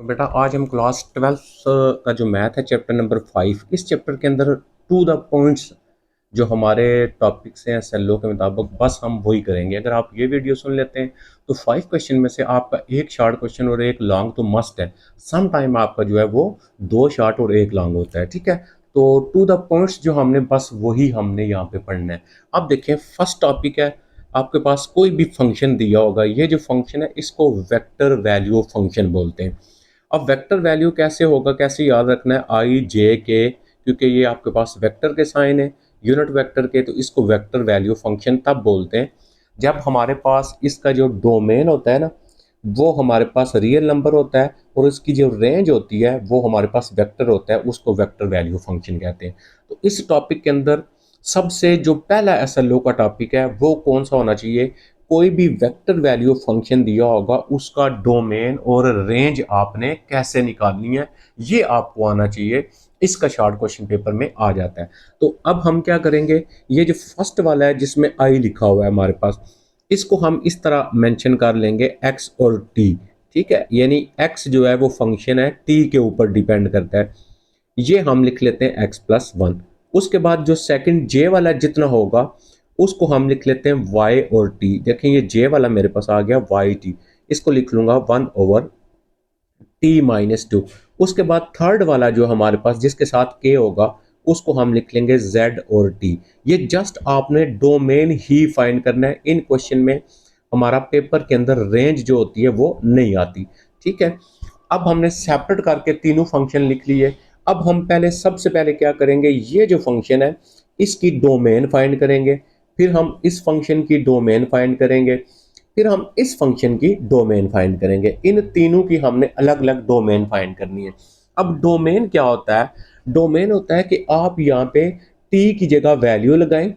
बेटा आज हम क्लास 12th का जो मैथ है चैप्टर नंबर 5 इस चैप्टर के अंदर टू द पॉइंट्स जो हमारे टॉपिक्स हैं सेल्लो के मुताबिक बस हम वही करेंगे। अगर आप ये वीडियो सुन लेते हैं तो 5 क्वेश्चन में से आपका एक शॉर्ट क्वेश्चन और एक लॉन्ग तो मस्ट है। सम टाइम आपका जो है वो 2 शॉर्ट और एक लॉन्ग होता है, ठीक है। तो टू द पॉइंट्स जो हमने बस वही हमने यहाँ पे पढ़ना है। अब देखें फर्स्ट टॉपिक है, आपके पास कोई भी फंक्शन दिया होगा, ये जो फंक्शन है इसको वेक्टर वैल्यू फंक्शन बोलते हैं। अब वेक्टर वैल्यू कैसे होगा, कैसे याद रखना है, आई जे के, क्योंकि ये आपके पास वेक्टर के साइन है यूनिट वेक्टर के, तो इसको वेक्टर वैल्यू फंक्शन तब बोलते हैं जब हमारे पास इसका जो डोमेन होता है ना वो हमारे पास रियल नंबर होता है और इसकी जो रेंज होती है वो हमारे पास वेक्टर होता है, उसको वेक्टर वैल्यू फंक्शन कहते हैं। तो इस टॉपिक के अंदर सबसे जो पहला एसएलओ का टॉपिक है वो कौन सा होना चाहिए, कोई भी वेक्टर वैल्यू फंक्शन दिया होगा उसका डोमेन और रेंज आपने कैसे निकालनी है ये आपको आना चाहिए। इसका शॉर्ट क्वेश्चन पेपर में आ जाता है। तो अब हम क्या करेंगे, ये जो फर्स्ट वाला है जिसमें आई लिखा हुआ है हमारे पास, इसको हम इस तरह मेंशन कर लेंगे एक्स और टी, ठीक है। यानी एक्स जो है वो फंक्शन है, टी के ऊपर डिपेंड करता है, ये हम लिख लेते हैं x+1। उसके बाद जो सेकंड जे वाला जितना होगा उसको हम लिख लेते हैं y और t। देखें ये जे वाला मेरे पास आ गया y t, इसको लिख लूंगा 1/t-2। उसके बाद थर्ड वाला जो हमारे पास जिसके साथ k होगा उसको हम लिख लेंगे z और t। ये जस्ट आपने डोमेन ही फाइंड करना है। इन क्वेश्चन में हमारा पेपर के अंदर रेंज जो होती है वो नहीं आती, ठीक है। अब हमने सेपरेट करके तीनों फंक्शन लिख लिए। अब हम पहले सबसे पहले क्या करेंगे, ये जो फंक्शन है इसकी डोमेन फाइंड करेंगे, फिर हम इस फंक्शन की डोमेन फाइंड करेंगे, फिर हम इस फंक्शन की डोमेन फाइंड करेंगे। इन तीनों की हमने अलग अलग डोमेन फाइंड करनी है। अब डोमेन क्या होता है, डोमेन होता है कि आप यहाँ पे टी की जगह वैल्यू लगाएं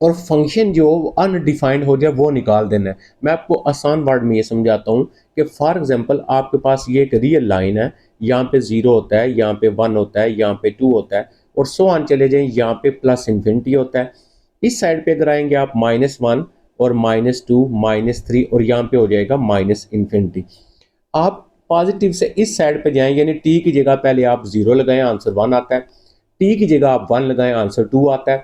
और फंक्शन जो अनडिफाइंड हो जाए वो निकाल देना है। मैं आपको आसान वर्ड में ये समझाता हूँ कि फॉर एग्जांपल आपके पास ये एक रियल लाइन है, यहाँ पे 0 होता है, यहाँ पे 1 होता है, यहाँ पे 2 होता है और सो ऑन चले जाएं, यहाँ पे प्लस इन्फिनिटी होता है। इस साइड पे अगर आएंगे आप -1 और -2 -3 और यहाँ पे हो जाएगा माइनस इन्फिनिटी। आप पॉजिटिव से इस साइड पे जाएं, यानी टी की जगह पहले आप 0 लगाएं, आंसर 1 आता है। टी की जगह आप 1 लगाएं, आंसर 2 आता है।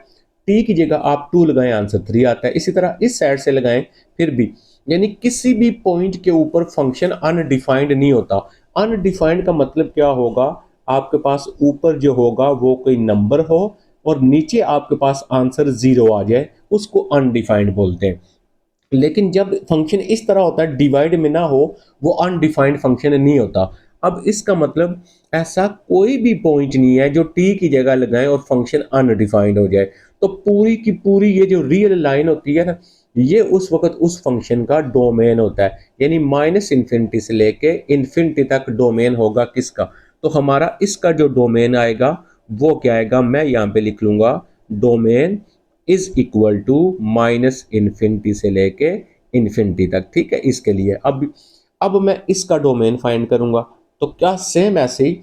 टी की जगह आप 2 लगाएं, आंसर 3 आता है। इसी तरह इस साइड से लगाएं फिर भी, यानी किसी भी पॉइंट के ऊपर फंक्शन अनडिफाइंड नहीं होता। अनडिफाइंड का मतलब क्या होगा, आपके पास ऊपर जो होगा वो कोई नंबर हो और नीचे आपके पास आंसर 0 आ जाए, उसको अनडिफाइंड बोलते हैं। लेकिन जब फंक्शन इस तरह होता है डिवाइड में ना हो, वो अनडिफाइंड फंक्शन नहीं होता। अब इसका मतलब ऐसा कोई भी पॉइंट नहीं है जो टी की जगह लगाएं और फंक्शन अनडिफाइंड हो जाए। तो पूरी की पूरी ये जो रियल लाइन होती है ना, ये उस वक्त उस फंक्शन का डोमेन होता है। यानी माइनस इन्फिनिटी से लेके इन्फिनिटी तक डोमेन होगा किसका, तो हमारा इसका जो डोमेन आएगा वो क्या आएगा, मैं यहाँ पे लिख लूंगा domain is equal to minus infinity से लेके इन्फिनिटी तक, ठीक है। इसके लिए अब मैं इसका डोमेन फाइंड करूंगा, तो क्या सेम ऐसे ही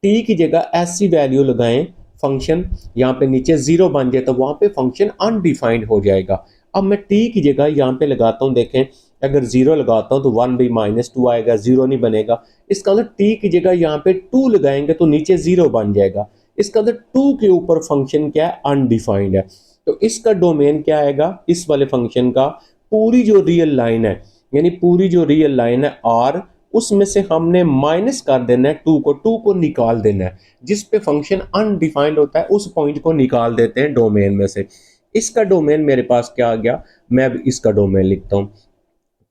टी की जगह ऐसी वैल्यू लगाएं, फंक्शन यहाँ पे नीचे 0 बन जाए तो वहां पे फंक्शन अनडिफाइंड हो जाएगा। अब मैं टी की जगह यहाँ पे लगाता हूँ, देखें अगर 0 लगाता हूँ तो 1/-2 आएगा, 0 नहीं बनेगा। इसका मतलब टी की जगह यहाँ पे 2 लगाएंगे तो नीचे 0 बन जाएगा। इसका मतलब 2 के ऊपर फंक्शन क्या है, अनडिफाइंड है। तो इसका डोमेन क्या आएगा, इस वाले फंक्शन का पूरी जो रियल लाइन है, यानी पूरी जो रियल लाइन है आर, उसमें से हमने माइनस कर देना है 2 को निकाल देना है। जिस पे फंक्शन अनडिफाइंड होता है उस पॉइंट को निकाल देते हैं डोमेन में से। इसका डोमेन मेरे पास क्या आ गया, मैं अब इसका डोमेन लिखता हूं।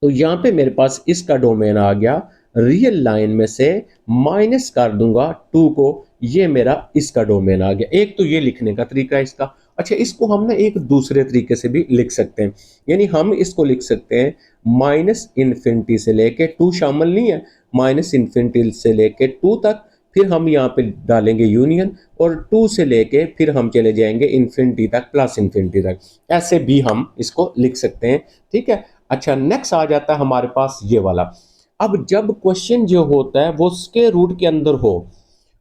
तो यहाँ पे मेरे पास इसका डोमेन आ गया, रियल लाइन में से माइनस कर दूंगा 2 को, ये मेरा इसका डोमेन आ गया। एक तो ये लिखने का तरीका है इसका। अच्छा, इसको हम ना एक दूसरे तरीके से भी लिख सकते हैं, यानी हम इसको लिख सकते हैं माइनस इन्फिनिटी से लेके 2 शामिल नहीं है, माइनस इन्फिनिटी से लेके 2 तक, फिर हम यहाँ पे डालेंगे यूनियन और 2 से लेके फिर हम चले जाएंगे इन्फिनिटी तक, प्लस इन्फिनिटी तक। ऐसे भी हम इसको लिख सकते हैं, ठीक है। अच्छा, नेक्स्ट आ जाता है हमारे पास ये वाला। अब जब क्वेश्चन जो होता है वो स्क्वायर रूट के अंदर हो,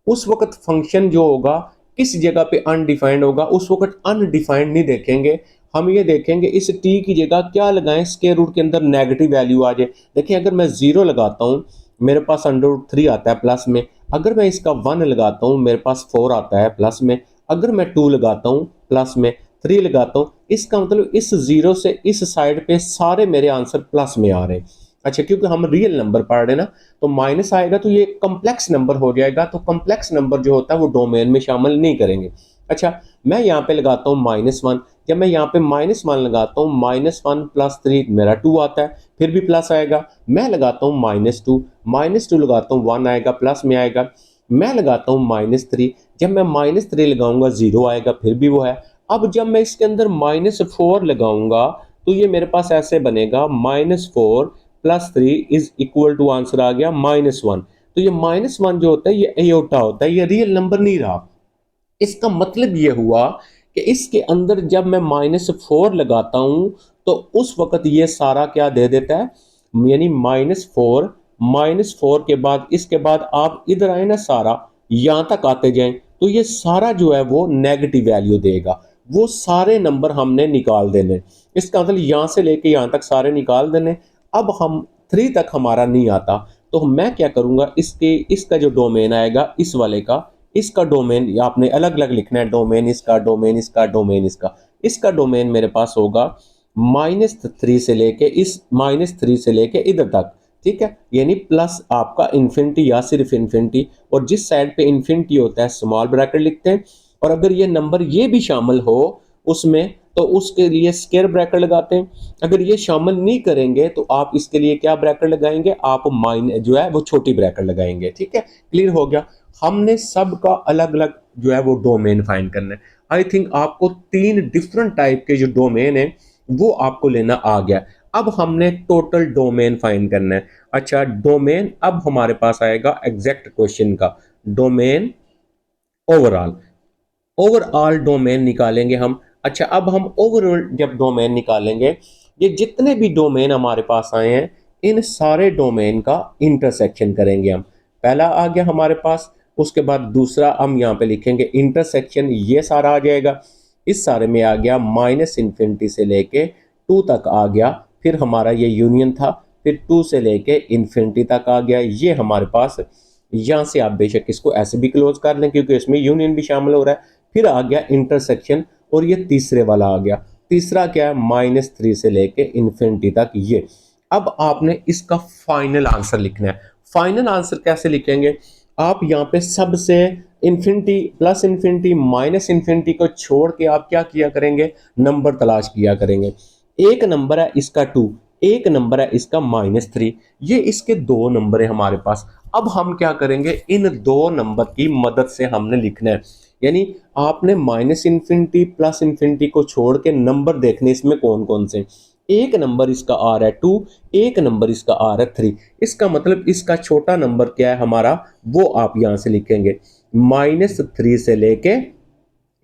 उस वक्त फंक्शन जो होगा किस जगह पे अनडिफाइंड होगा, उस वक्त अनडिफाइंड नहीं देखेंगे, हम ये देखेंगे इस टी की जगह क्या लगाएं, स्क्वायर रूट के अंदर नेगेटिव वैल्यू आ जाए। देखिए अगर मैं 0 लगाता हूँ मेरे पास √3 आता है प्लस में। अगर मैं इसका 1 लगाता हूँ मेरे पास 4 आता है प्लस में। अगर मैं 2 लगाता हूँ प्लस में, 3 लगाता हूँ, इसका मतलब इस जीरो से इस साइड पे सारे मेरे आंसर प्लस में आ रहे हैं। अच्छा, क्योंकि हम रियल नंबर पढ़ रहे हैं ना, तो माइनस आएगा तो ये कम्प्लेक्स नंबर हो जाएगा, तो कम्प्लेक्स नंबर जो होता है वो डोमेन में शामिल नहीं करेंगे। अच्छा, मैं यहाँ पे लगाता हूँ -1। जब मैं यहाँ पे -1 लगाता हूँ, -1 + 3 मेरा 2 आता है, फिर भी प्लस आएगा। मैं लगाता हूँ -2 लगाता हूँ, 1 आएगा, प्लस में आएगा। मैं लगाता हूँ -3, जब मैं -3 लगाऊंगा 0 आएगा, फिर भी वो है। अब जब मैं इसके अंदर -4 लगाऊंगा तो ये मेरे पास ऐसे बनेगा, -4 + 3 इज इक्वल टू, आंसर आ गया -1। तो ये -1 जो होता है ये एयोटा होता है, ये रियल नंबर नहीं रहा। इसका मतलब ये हुआ कि इसके अंदर जब मैं -4 लगाता हूं तो उस वक्त ये सारा क्या दे देता है, यानी -4 के बाद, इसके बाद आप इधर आए ना, सारा यहां तक आते जाएं तो ये सारा जो है वो नेगेटिव वैल्यू देगा। वो सारे नंबर हमने निकाल देने, इसका मतलब यहां से लेके यहां तक सारे निकाल देने। अब हम 3 तक हमारा नहीं आता, तो मैं क्या करूंगा, इसके इसका जो डोमेन आएगा इस वाले का, इसका डोमेन या आपने अलग अलग लिखना है, डोमेन इसका, डोमेन इसका, डोमेन इसका। इसका डोमेन मेरे पास होगा -3 से लेके, इस -3 से लेके इधर तक, ठीक है, यानी प्लस आपका इन्फिनिटी या सिर्फ इन्फिनिटी। और जिस साइड पे इन्फिनिटी होता है स्मॉल ब्रैकेट लिखते हैं, और अगर ये नंबर ये भी शामिल हो उसमें तो उसके लिए स्क्वायर ब्रैकेट लगाते हैं। अगर ये शामिल नहीं करेंगे तो आप इसके लिए क्या ब्रैकेट लगाएंगे, आप माइन जो है वो छोटी ब्रैकेट लगाएंगे। ठीक है, क्लियर हो गया। हमने सबका अलग अलग जो है वो डोमेन फाइंड करना है। आई थिंक आपको 3 डिफरेंट टाइप के जो डोमेन है वो आपको लेना आ गया। अब हमने टोटल डोमेन फाइंड करना है। अच्छा, डोमेन अब हमारे पास आएगा एग्जैक्ट क्वेश्चन का डोमेन, ओवरऑल। ओवरऑल डोमेन निकालेंगे हम। अच्छा, अब हम ओवरऑल जब डोमेन निकालेंगे, ये जितने भी डोमेन हमारे पास आए हैं इन सारे डोमेन का इंटरसेक्शन करेंगे हम। पहला आ गया हमारे पास, उसके बाद दूसरा हम यहाँ पे लिखेंगे इंटरसेक्शन, ये सारा आ जाएगा। इस सारे में आ गया -इन्फिनिटी से लेके 2 तक आ गया, फिर हमारा ये यूनियन था, फिर 2 से लेके इन्फिनिटी तक आ गया, ये हमारे पास। यहाँ से आप बेशक इसको ऐसे भी क्लोज कर लें क्योंकि इसमें यूनियन भी शामिल हो रहा है। फिर आ गया इंटरसेक्शन, और ये तीसरे वाला आ गया। तीसरा क्या है, -3 से लेके इन्फिनिटी तक ये। अब आपने इसका फाइनल आंसर लिखना है। फाइनल आंसर कैसे लिखेंगे, आप यहाँ पे सबसे infinity, plus infinity, minus infinity को छोड़ के आप क्या किया करेंगे, नंबर तलाश किया करेंगे। एक नंबर है इसका 2, एक नंबर है इसका -3, ये इसके 2 नंबर है हमारे पास। अब हम क्या करेंगे, इन 2 नंबर की मदद से हमने लिखना है, यानी आपने -इन्फिनिटी प्लस इन्फिनिटी को छोड़ के नंबर देखने इसमें कौन कौन से। एक नंबर इसका आ रहा है 2, एक नंबर इसका आ रहा है 3। इसका मतलब इसका छोटा नंबर क्या है हमारा, वो आप यहां से लिखेंगे -3 से लेके,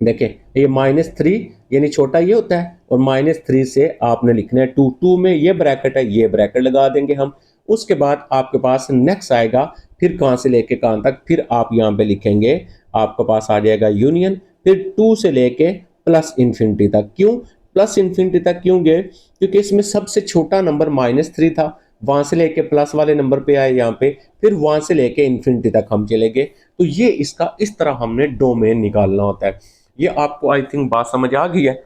देखें ये -3 यानी छोटा ये होता है, और -3 से आपने लिखना है 2। 2 में ये ब्रैकेट है, ये ब्रैकेट लगा देंगे हम। उसके बाद आपके पास नेक्स्ट आएगा, फिर कहां से लेके कहां तक, फिर आप यहां पे लिखेंगे, आपके पास आ जाएगा यूनियन, फिर 2 से लेके प्लस इन्फिनिटी तक। क्यों प्लस इन्फिनिटी तक क्यों गए, क्योंकि इसमें सबसे छोटा नंबर -3 था, वहां से लेके प्लस वाले नंबर पे आए यहाँ पे, फिर वहां से लेके इन्फिनिटी तक हम चले गए। तो ये इसका इस तरह हमने डोमेन निकालना होता है। ये आपको आई थिंक बात समझ आ गई है।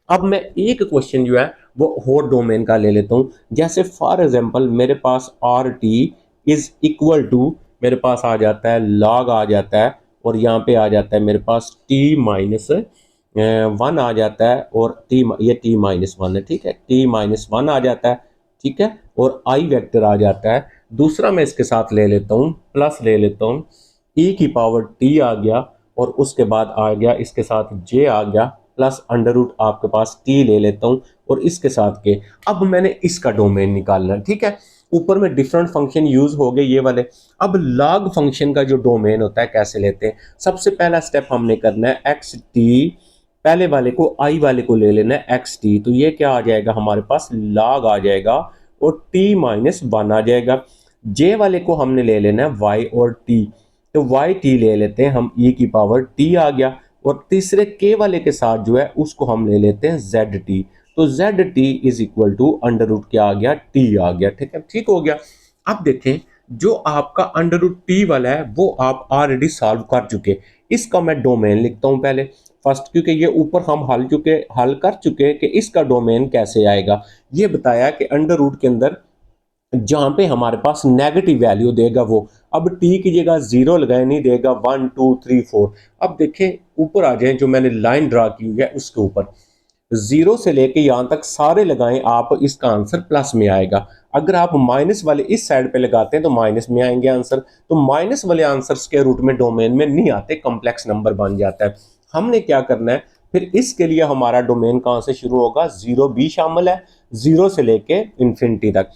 अब मैं एक क्वेश्चन जो है वो और डोमेन का ले लेता हूं। जैसे फॉर एग्जांपल मेरे पास RT इज इक्वल टू, मेरे पास आ जाता है लॉग आ जाता है, और यहाँ पे आ जाता है मेरे पास T-1 आ जाता है, और ये T-1 है, ठीक है, T-1 आ जाता है, ठीक है, और I वेक्टर आ जाता है। दूसरा मैं इसके साथ ले लेता हूँ, प्लस ले लेता हूँ, e⁻t आ गया, और उसके बाद आ गया इसके साथ j आ गया, प्लस √ आपके पास t ले लेता हूं, और इसके साथ के। अब मैंने इसका डोमेन निकालना है, ठीक है। ऊपर में डिफरेंट फंक्शन यूज हो गए ये वाले। अब लॉग फंक्शन का जो डोमेन होता है कैसे लेते हैं, सबसे पहला स्टेप हमने करना है xt, पहले वाले को i वाले को ले लेना है xt, तो ये क्या आ जाएगा हमारे पास, लॉग आ जाएगा, और t-1 आ जाएगा। j वाले को हमने ले लेना है y और t, तो yt ले लेते हैं हम, e⁻t आ गया, और तीसरे k वाले के साथ जो है उसको हम ले लेते हैं zt, तो zt इज इक्वल टू √ क्या आ गया, t आ गया, ठीक है, ठीक हो गया। अब देखें जो आपका अंडर रूट टी वाला है वो आप ऑलरेडी सॉल्व कर चुके। इसका मैं डोमेन लिखता हूं पहले फर्स्ट, क्योंकि ये ऊपर हम हल कर चुके कि इसका डोमेन कैसे आएगा। ये बताया कि अंडर रूट के अंदर जहां पे हमारे पास नेगेटिव वैल्यू देगा वो, अब टी की जगह जीरो लगाए नहीं देगा 1 2 3 4। अब देखें ऊपर आ जाए, जो मैंने लाइन ड्रा की हुई है उसके ऊपर जीरो से लेके यहां तक सारे लगाएं आप, इसका आंसर प्लस में आएगा। अगर आप माइनस वाले इस साइड पे लगाते हैं तो माइनस में आएंगे आंसर। तो माइनस वाले आंसर्स के रूट में डोमेन में नहीं आते, कॉम्प्लेक्स नंबर बन जाता है। हमने क्या करना है फिर, इसके लिए हमारा डोमेन कहां से शुरू होगा, जीरो भी शामिल है, जीरो से लेके इंफिनिटी तक।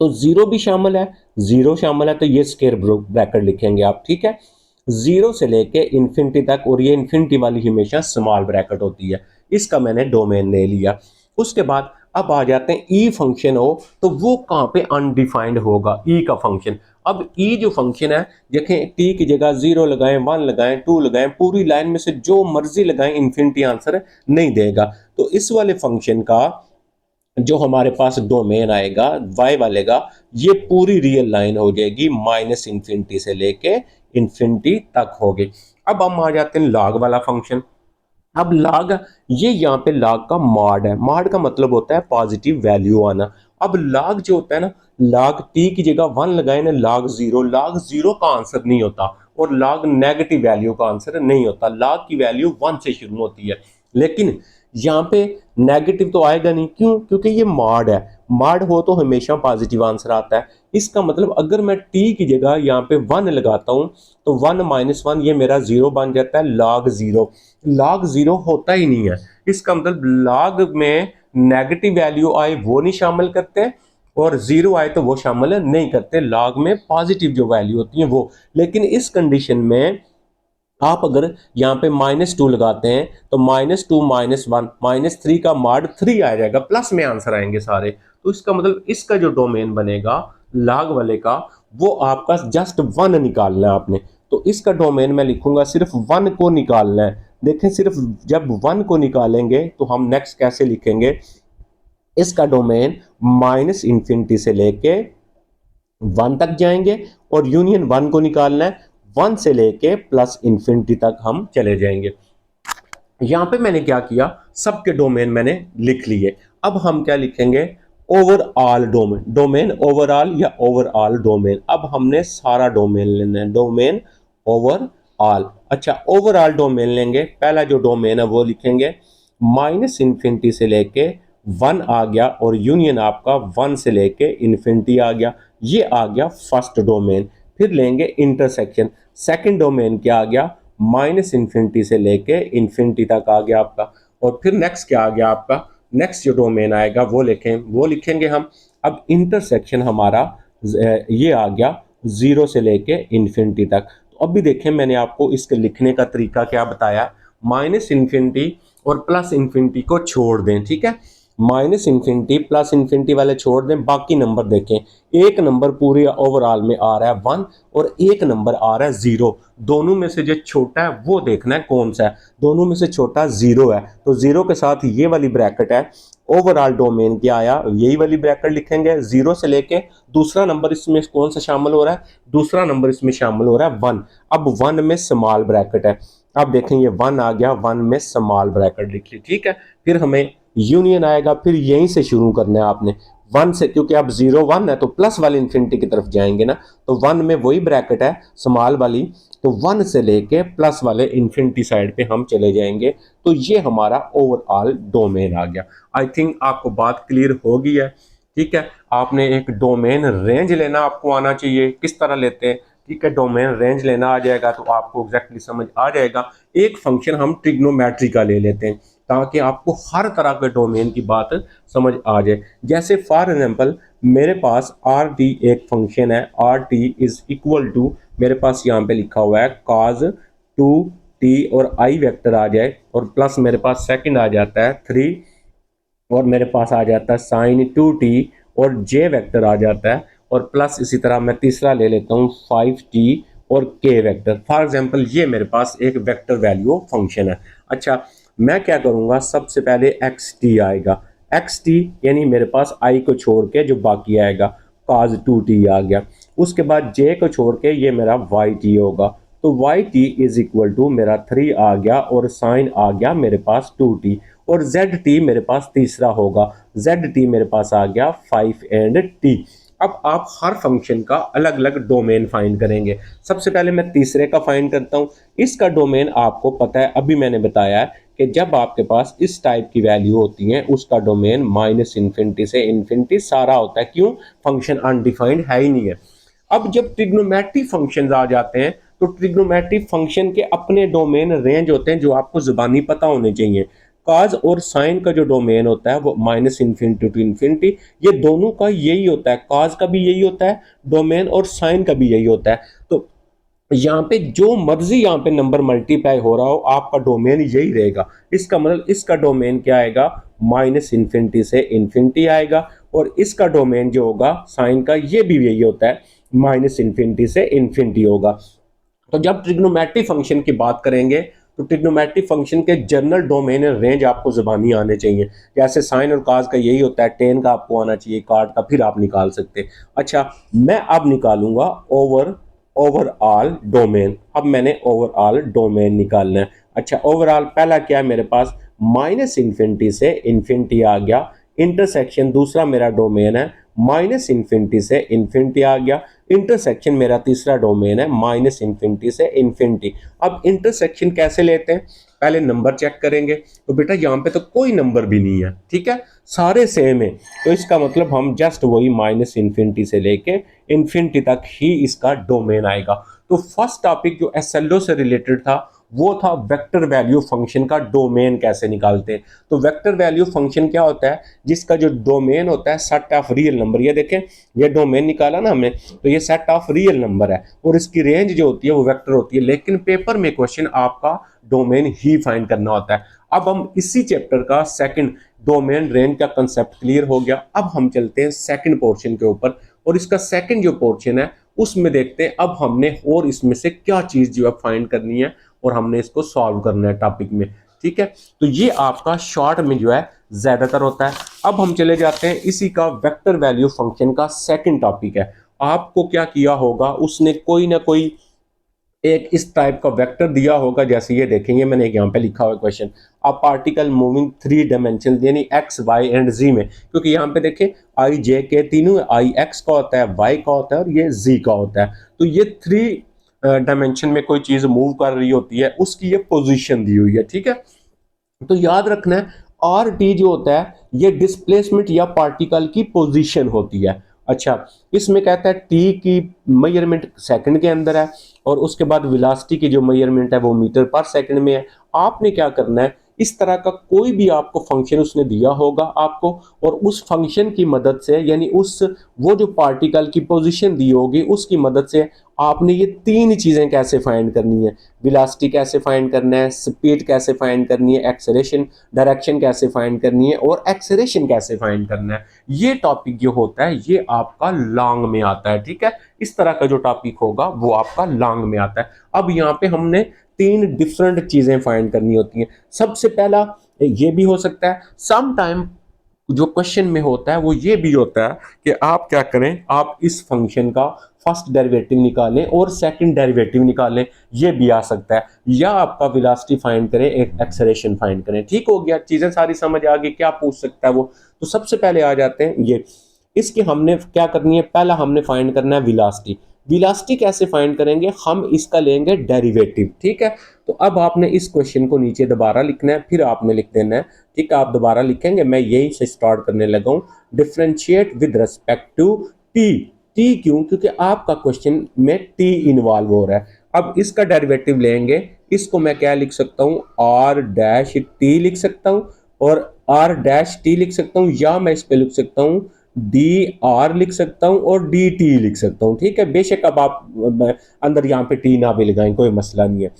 तो जीरो भी शामिल है, जीरो शामिल है तो ये स्क्वायर ब्रैकेट लिखेंगे आप, ठीक है। जीरो से लेके इंफिनिटी तक, और ये इंफिनिटी वाली हमेशा स्मॉल ब्रैकेट होती है। इसका मैंने डोमेन ले लिया। उसके बाद अब आ जाते हैं ई फंक्शन हो तो वो कहां पे अनडिफाइंड होगा, ई का फंक्शन। अब ई जो फंक्शन है, देखें टी की जगह जीरो लगाएं, वन लगाएं, टू लगाएं, पूरी लाइन में से जो मर्जी लगाएं, इंफिनिटी आंसर नहीं देगा। तो इस वाले फंक्शन का जो हमारे पास डोमेन आएगा y वाले का, ये पूरी रियल लाइन हो जाएगी, माइनस इंफिनिटी से लेके इंफिनिटी तक होगी। अब हम आ जाते हैं लॉग वाला फंक्शन। अब लॉग, ये यहाँ पे लॉग का मॉड है। मॉड का मतलब होता है पॉजिटिव वैल्यू आना। अब लॉग जो होता है ना, लॉग टी की जगह वन लगाए ना, लॉग जीरो का आंसर नहीं होता, और लॉग नेगेटिव वैल्यू का आंसर नहीं होता। लॉग की वैल्यू वन से शुरू होती है, लेकिन यहाँ पे नेगेटिव तो आएगा नहीं। क्यों? क्योंकि ये मॉड है। मॉड हो तो हमेशा पॉजिटिव आंसर आता है। इसका मतलब अगर मैं टी की जगह यहाँ पे वन लगाता हूँ तो वन माइनस वन ये मेरा जीरो बन जाता है, लॉग जीरो। लॉग जीरो होता ही नहीं है। इसका मतलब लॉग में नेगेटिव वैल्यू आए वो नहीं शामिल करते, और जीरो आए तो वो शामिल नहीं करते। लॉग में पॉजिटिव जो वैल्यू होती है वो। लेकिन इस कंडीशन में आप अगर यहाँ पे -2 लगाते हैं तो -2 -1 -3 का मॉड 3 आ जाएगा, प्लस में आंसर आएंगे सारे। तो इसका मतलब इसका जो डोमेन बनेगा लॉग वाले का, वो आपका जस्ट वन निकालना है आपने। तो इसका डोमेन मैं लिखूंगा, सिर्फ वन को निकालना है। देखें सिर्फ जब वन को निकालेंगे तो हम नेक्स्ट कैसे लिखेंगे, इसका डोमेन माइनस इंफिनिटी से लेके वन तक जाएंगे, और यूनियन वन को निकालना है, वन से लेके प्लस इंफिनिटी तक हम चले जाएंगे। यहां पे मैंने क्या किया, सबके डोमेन मैंने लिख लिए। अब हम क्या लिखेंगे, ओवरऑल डोमेन। डोमेन ओवरऑल या ओवरऑल डोमेन। अब हमने सारा डोमेन लेना है, डोमेन ओवरऑल। अच्छा, ओवरऑल डोमेन लेंगे। पहला जो डोमेन है वो लिखेंगे माइनस इंफिनिटी से लेके वन आ गया, और यूनियन आपका वन से लेके इंफिनिटी आ गया। ये आ गया फर्स्ट डोमेन। फिर लेंगे इंटरसेक्शन। सेकंड डोमेन क्या आ गया, माइनस इंफिनिटी से लेके इंफिनिटी तक आ गया आपका। और फिर नेक्स्ट क्या आ गया आपका, नेक्स्ट जो डोमेन आएगा वो लिखेंगे हम। अब इंटरसेक्शन हमारा ये आ गया जीरो से लेके इंफिनिटी तक। तो अभी देखें मैंने आपको इसके लिखने का तरीका क्या बताया, माइनस इंफिनिटी और प्लस इंफिनिटी को छोड़ दें, ठीक है। माइनस इंफिनिटी प्लस इंफिनिटी वाले छोड़ दें, बाकी नंबर देखें। एक नंबर पूरे ओवरऑल में आ रहा है वन, और एक नंबर आ रहा है जीरो। दोनों में से जो छोटा है वो देखना है कौन सा है। दोनों में से छोटा जीरो है, तो जीरो के साथ ये वाली ब्रैकेट है। ओवरऑल डोमेन क्या आया, यही वाली ब्रैकेट लिखेंगे। जीरो से लेके दूसरा नंबर इसमें कौन सा शामिल हो रहा है, दूसरा नंबर इसमें शामिल हो रहा है वन। अब वन में स्मॉल ब्रैकेट है। अब देखें ये वन आ गया, वन में स्मॉल ब्रैकेट लिख ली, ठीक है। फिर हमें यूनियन आएगा, फिर यहीं से शुरू करना है आपने वन से, क्योंकि अब जीरो वन है तो प्लस वाली इंफिनिटी की तरफ जाएंगे ना। तो वन में वही ब्रैकेट है स्मॉल वाली, तो वन से लेके प्लस वाले इंफिनिटी साइड पे हम चले जाएंगे। तो ये हमारा ओवरऑल डोमेन आ गया। आई थिंक आपको बात क्लियर हो गई है, ठीक है। आपने एक डोमेन रेंज लेना आपको आना चाहिए, किस तरह लेते हैं, ठीक है। डोमेन रेंज लेना आ जाएगा तो आपको एग्जैक्टली समझ आ जाएगा। एक फंक्शन हम ट्रिग्नोमेट्री का ले लेते हैं ताकि आपको हर तरह के डोमेन की बात समझ आ जाए। जैसे फॉर एग्जांपल मेरे पास आर टी एक फंक्शन है, r t is equal to, मेरे पास यहाँ पे लिखा हुआ है कॉज टू टी, और आई वेक्टर आ जाए, और प्लस मेरे पास सेकंड आ जाता है 3, और मेरे पास आ जाता है साइन 2t, और जे वेक्टर आ जाता है, और प्लस इसी तरह मैं तीसरा ले लेता हूँ 5t और k वेक्टर। फॉर एग्जांपल ये मेरे पास एक वेक्टर वैल्यू फंक्शन है। अच्छा, मैं क्या करूँगा, सबसे पहले xt आएगा। xt यानी मेरे पास i को छोड़ के जो बाकी आएगा, cos 2t आ गया। उसके बाद जे को छोड़ के ये मेरा वाई टी होगा, तो y t is equal to मेरा 3 आ गया और साइन आ गया मेरे पास 2t, और जेड टी मेरे पास तीसरा होगा, जेड टी मेरे पास आ गया 5 एंड टी। अब आप हर फंक्शन का अलग अलग डोमेन फाइंड करेंगे। सबसे पहले मैं तीसरे का फाइंड करता हूं। इसका डोमेन आपको पता है, अभी मैंने बताया है कि जब आपके पास इस टाइप की वैल्यू होती है उसका डोमेन माइनस इन्फिनिटी से इन्फिनिटी सारा होता है। क्यों? फंक्शन अनडिफाइंड है ही नहीं है। अब जब ट्रिग्नोमेट्रिक फंक्शंस आ जाते हैं तो ट्रिग्नोमेट्रिक फंक्शन के अपने डोमेन रेंज होते हैं जो आपको जुबानी पता होने चाहिए। काज और साइन का जो डोमेन होता है वो माइनस इन्फिनिटी टू इन्फिनिटी, ये दोनों का यही होता है। काज का भी यही होता है डोमेन और साइन का भी यही होता है। तो यहाँ पे जो मर्जी यहाँ पे नंबर मल्टीप्लाई हो रहा हो आपका डोमेन यही रहेगा। इसका मतलब इसका डोमेन क्या आएगा? माइनस इन्फिनिटी से इन्फिनिटी आएगा, और इसका डोमेन जो होगा साइन का ये भी यही होता है, माइनस इन्फिनिटी से इन्फिनिटी होगा। तो जब ट्रिग्नोमेट्रिक फंक्शन की बात करेंगे तो ट्रिग्नोमेट्रिक फंक्शन के जनरल डोमेन रेंज आपको जुबानी आने चाहिए। जैसे साइन और काज का यही होता है, टेन का आपको आना चाहिए, कार्ड का फिर आप निकाल सकते हैं। अच्छा, मैं अब निकालूंगा ओवरऑल डोमेन। अब मैंने ओवरऑल डोमेन निकालना है। अच्छा, ओवरऑल पहला क्या है मेरे पास? माइनस इन्फिनिटी से इन्फिनिटी आ गया। इंटरसेक्शन दूसरा मेरा डोमेन है, माइनस इन्फिनिटी से इन्फिनिटी आ गया। इंटरसेक्शन मेरा तीसरा डोमेन है, माइनस इन्फिनिटी से इन्फिनिटी। अब इंटरसेक्शन कैसे लेते हैं? पहले नंबर चेक करेंगे, तो बेटा यहाँ पे तो कोई नंबर भी नहीं है, ठीक है, सारे सेम है। तो इसका मतलब हम जस्ट वही माइनस इन्फिनिटी से लेके इन्फिनिटी तक ही इसका डोमेन आएगा। तो फर्स्ट टॉपिक जो एसएलओ से रिलेटेड था वो था वेक्टर वैल्यू फंक्शन का डोमेन कैसे निकालते हैं। तो वेक्टर वैल्यू फंक्शन क्या होता है? जिसका जो डोमेन होता है सेट ऑफ रियल नंबर। ये देखें, ये डोमेन निकाला ना हमने, तो ये सेट ऑफ रियल नंबर है और इसकी रेंज जो होती है वो वेक्टर होती है। लेकिन पेपर में क्वेश्चन आपका डोमेन ही फाइंड करना होता है। अब हम इसी चैप्टर का सेकंड डोमेन रेंज का कंसेप्ट क्लियर हो गया। अब हम चलते हैं सेकंड पोर्शन के ऊपर, और इसका सेकंड जो पोर्शन है उसमें देखते हैं अब हमने और इसमें से क्या चीज जो है फाइंड करनी है और हमने इसको सॉल्व करना है टॉपिक में, ठीक है। तो ये आपका शॉर्ट में जो है ज्यादातर होता है। अब हम चले जाते हैं इसी का वेक्टर वैल्यू फंक्शन का सेकंड टॉपिक है। आपको क्या किया होगा, उसने कोई ना कोई एक इस टाइप का वेक्टर दिया होगा, जैसे ये देखेंगे मैंने यहाँ पे लिखा हुआ question, a particle moving 3 dimension यानी एक्स वाई एंड जी में, क्योंकि यहाँ पे देखें आई जे के तीनों, आई एक्स का होता है, वाई का होता है और ये जी का होता है। तो ये 3 डायमेंशन में कोई चीज मूव कर रही होती है, उसकी ये पोजीशन दी हुई है, ठीक है। तो याद रखना है आर टी जो होता है ये डिस्प्लेसमेंट या पार्टिकल की पोजीशन होती है। अच्छा, इसमें कहता है टी की मेजरमेंट सेकंड के अंदर है और उसके बाद वेलोसिटी की जो मेजरमेंट है वो मीटर पर सेकंड में है। आपने क्या करना है, इस तरह का कोई भी आपको फंक्शन उसने दिया होगा आपको, और उस फंक्शन की मदद से यानी उस वो जो पार्टिकल की पोजीशन दी होगी उसकी मदद से आपने ये 3 चीजें कैसे फाइंड करनी है। वेलोसिटी कैसे फाइंड करना है, स्पीड कैसे फाइंड करनी है, एक्सेलरेशन डायरेक्शन कैसे फाइंड करनी है और एक्सेलरेशन कैसे फाइंड करना है। ये टॉपिक जो होता है ये आपका लॉन्ग में आता है, ठीक है। इस तरह का जो टॉपिक होगा वो आपका लॉन्ग में आता है। अब यहाँ पे हमने 3 डिफरेंट चीजें फाइंड करनी होती हैं। सबसे पहला ये भी हो सकता है, सम टाइम जो क्वेश्चन में होता है वो ये भी होता है कि आप क्या करें, आप इस फंक्शन का फर्स्ट डेरिवेटिव निकालें और सेकंड डेरिवेटिव निकालें, ये भी आ सकता है। या आपका वेलोसिटी फाइंड करें, एक एक्सेलरेशन फाइंड करें। ठीक हो गया, चीजें सारी समझ आ गई, क्या पूछ सकता है वो। तो सबसे पहले आ जाते हैं ये, इसकी हमने क्या करनी है, पहला हमने फाइंड करना है वेलोसिटी। वेलोसिटी कैसे फाइंड करेंगे, हम इसका लेंगे डेरिवेटिव, ठीक है। तो अब आपने इस क्वेश्चन को नीचे दोबारा लिखना है, फिर आपने लिख देना है, ठीक है। आप दोबारा लिखेंगे, मैं यहीं से स्टार्ट करने लगा हूं। Differentiate with respect to t. T क्यों? क्योंकि आपका क्वेश्चन में टी इन्वॉल्व हो रहा है। अब इसका डेरिवेटिव लेंगे, इसको मैं क्या लिख सकता हूं, आर डैश टी लिख सकता हूं, और आर डैश टी लिख सकता हूं, या मैं इस पे लिख सकता हूं डी आर लिख सकता हूं और डी टी लिख सकता हूं, ठीक है। बेशक अब आप अंदर यहाँ पे टी ना भी लगाएं, कोई मसला नहीं है।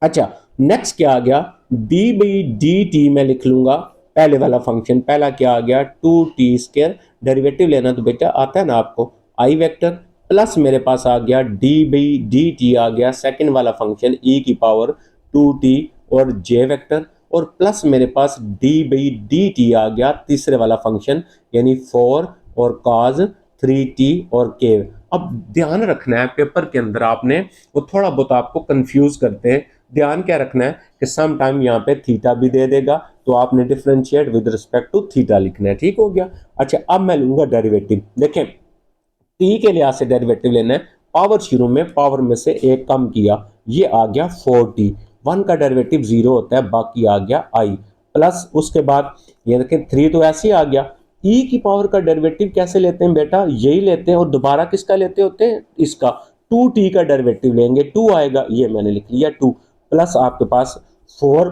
अच्छा, नेक्स्ट क्या आ गया, डी बाई डी टी मैं लिख लूंगा, पहले वाला फंक्शन। पहला क्या आ गया, 2t²। डेरिवेटिव लेना तो बेटा आता है ना आपको, आई वेक्टर प्लस मेरे पास आ गया डी बाई डी टी आ गया, सेकंड वाला फंक्शन e की पावर 2t और j वेक्टर, और प्लस मेरे पास डी बाई डी टी आ गया, तीसरे वाला फंक्शन यानी 4 और cos 3t और k। अब ध्यान रखना है पेपर के अंदर आपने, वो थोड़ा बहुत आपको कंफ्यूज करते हैं, ध्यान क्या रखना है कि सम टाइम यहाँ पे थीटा भी दे देगा, तो आपने differentiate with respect to theta लिखना है, ठीक हो गया। अच्छा अब मैं लूंगा डेरिवेटिव, देखें टी के लिहाज से डेरिवेटिव लेना है, पावर शुरू में पावर में से एक कम किया, ये आ गया 4t, 1 का डेरिवेटिव 0 होता है, बाकी आ गया i प्लस उसके बाद ये देखें 3 तो ऐसे ही आ गया। e की पावर का डेरिवेटिव कैसे लेते हैं बेटा, यही लेते हैं, और दोबारा किसका लेते होते हैं, इसका 2t का डेरिवेटिव लेंगे, 2 आएगा, ये मैंने लिख लिया 2 प्लस आपके पास 4,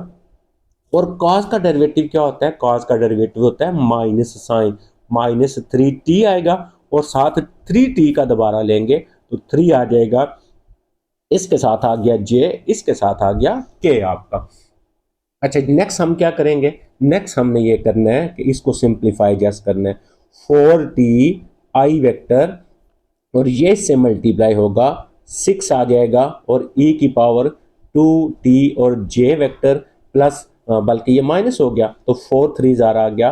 और cos का डेरिवेटिव क्या होता है, cos का डेरिवेटिव होता है माइनस साइन, माइनस 3t आएगा, और साथ 3t का दोबारा लेंगे तो 3 आ जाएगा, इसके साथ आ गया j, इसके साथ आ गया k आपका। अच्छा नेक्स्ट हम क्या करेंगे, नेक्स्ट हमने ये करना है कि इसको सिंप्लीफाई जैसे करना है, 4t i वेक्टर और ये इससे मल्टीप्लाई होगा 6 आ जाएगा, और e की पावर 2t और j वेक्टर प्लस बल्कि ये माइनस हो गया तो 4 3 आ गया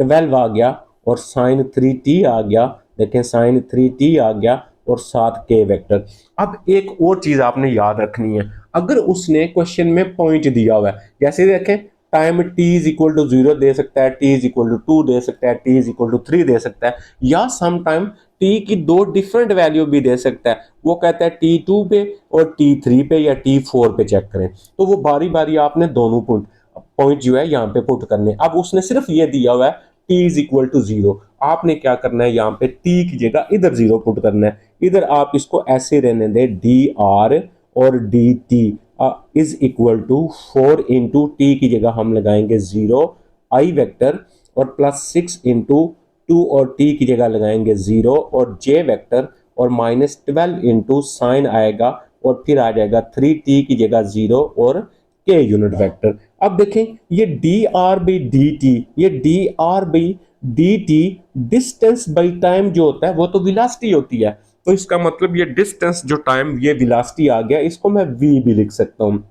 12 आ गया, और साइन 3t आ गया, देखें साइन 3t आ गया, और साथ k वेक्टर। अब एक और चीज आपने याद रखनी है, अगर उसने क्वेश्चन में पॉइंट दिया हुआ है, जैसे देखें time t is equal to 0 दे सकता है, t इज इक्वल टू 2 दे सकता है, t इज इक्वल टू 3 दे सकता है, या सम टाइम t की दो डिफरेंट वैल्यू भी दे सकता है, वो कहता है t2 पे और t3 पे या t4 पे चेक करें, तो वो बारी बारी आपने दोनों पॉइंट जो है यहाँ पे पुट करने। अब उसने सिर्फ ये दिया हुआ है t इज इक्वल टू 0, आपने क्या करना है, यहाँ पे t की जगह इधर 0 पुट करना है, इधर आप इसको ऐसे रहने दें dr और dt is equal to 4 into t की जगह हम लगाएंगे 0 i वेक्टर, और प्लस 6 इंटू 2 और t की जगह लगाएंगे 0 और j वेक्टर, और माइनस 12 इंटू साइन आएगा, और फिर आ जाएगा 3t की जगह 0 और k यूनिट वेक्टर। अब देखें ये dr बाई dt, ये dr by dt distance by time जो होता है वो तो वेलोसिटी होती है, तो इसका मतलब ये डिस्टेंस जो टाइम ये वेलोसिटी आ गया, इसको मैं v भी लिख सकता हूँ।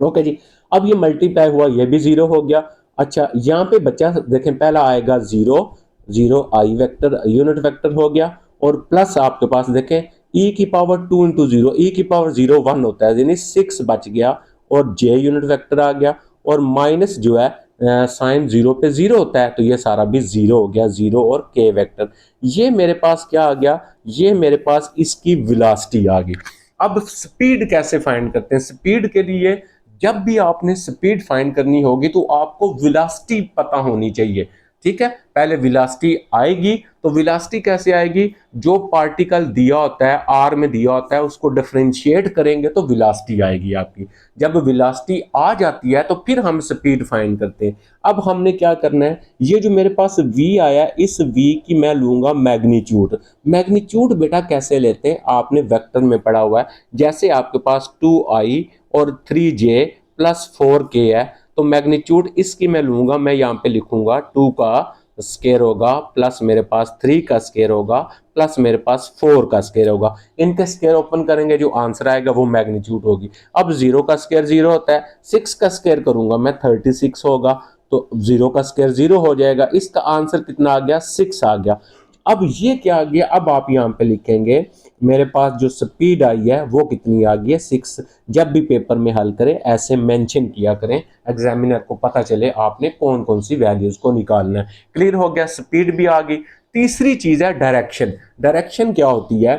ओके जी, अब ये मल्टीप्लाई हुआ, ये भी 0 हो गया। अच्छा यहाँ पे बच्चा देखें पहला आएगा 0 0 i वेक्टर यूनिट वेक्टर हो गया, और प्लस आपके पास देखें e की पावर 2 इंटू 0, e की पावर 0 1 होता है, यानी 6 बच गया, और j यूनिट वेक्टर आ गया, और माइनस जो है साइन 0 पे 0 होता है, तो ये सारा भी 0 हो गया, 0 और k वेक्टर। ये मेरे पास क्या आ गया, ये मेरे पास इसकी वेलोसिटी आ गई। अब स्पीड कैसे फाइंड करते हैं, स्पीड के लिए जब भी आपने स्पीड फाइंड करनी होगी तो आपको वेलोसिटी पता होनी चाहिए, ठीक है। पहले वेलोसिटी आएगी, तो वेलोसिटी कैसे आएगी, जो पार्टिकल दिया होता है आर में दिया होता है उसको डिफरेंशिएट करेंगे तो वेलोसिटी आएगी आपकी। जब वेलोसिटी आ जाती है तो फिर हम स्पीड फाइंड करते हैं। अब हमने क्या करना है, ये जो मेरे पास v आया, इस v की मैं लूंगा मैग्नीट्यूड। मैग्नीट्यूड बेटा कैसे लेते हैं, आपने वेक्टर में पढ़ा हुआ है, जैसे आपके पास 2i और 3j प्लस 4k है, तो मैग्नीट्यूड इसकी मैं लूंगा, मैं यहाँ पे लिखूंगा 2 का स्केयर होगा, प्लस मेरे पास 3 का स्केयर होगा, प्लस मेरे पास 4 का स्केयर होगा, इनके स्केयर ओपन करेंगे, जो आंसर आएगा वो मैग्नीट्यूड होगी। अब 0 का स्केयर 0 होता है, 6 का स्केयर करूंगा मैं 36 होगा, तो 0 का स्केयर 0 हो जाएगा, इसका आंसर कितना आ गया, 6 आ गया। अब ये क्या आ गया, अब आप यहाँ पे लिखेंगे मेरे पास जो स्पीड आई है वो कितनी आ गई है, 6। जब भी पेपर में हल करें ऐसे मेंशन किया करें, एग्जामिनर को पता चले आपने कौन कौन सी वैल्यूज को निकालना है। क्लियर हो गया, स्पीड भी आ गई। तीसरी चीज है डायरेक्शन। डायरेक्शन क्या होती है,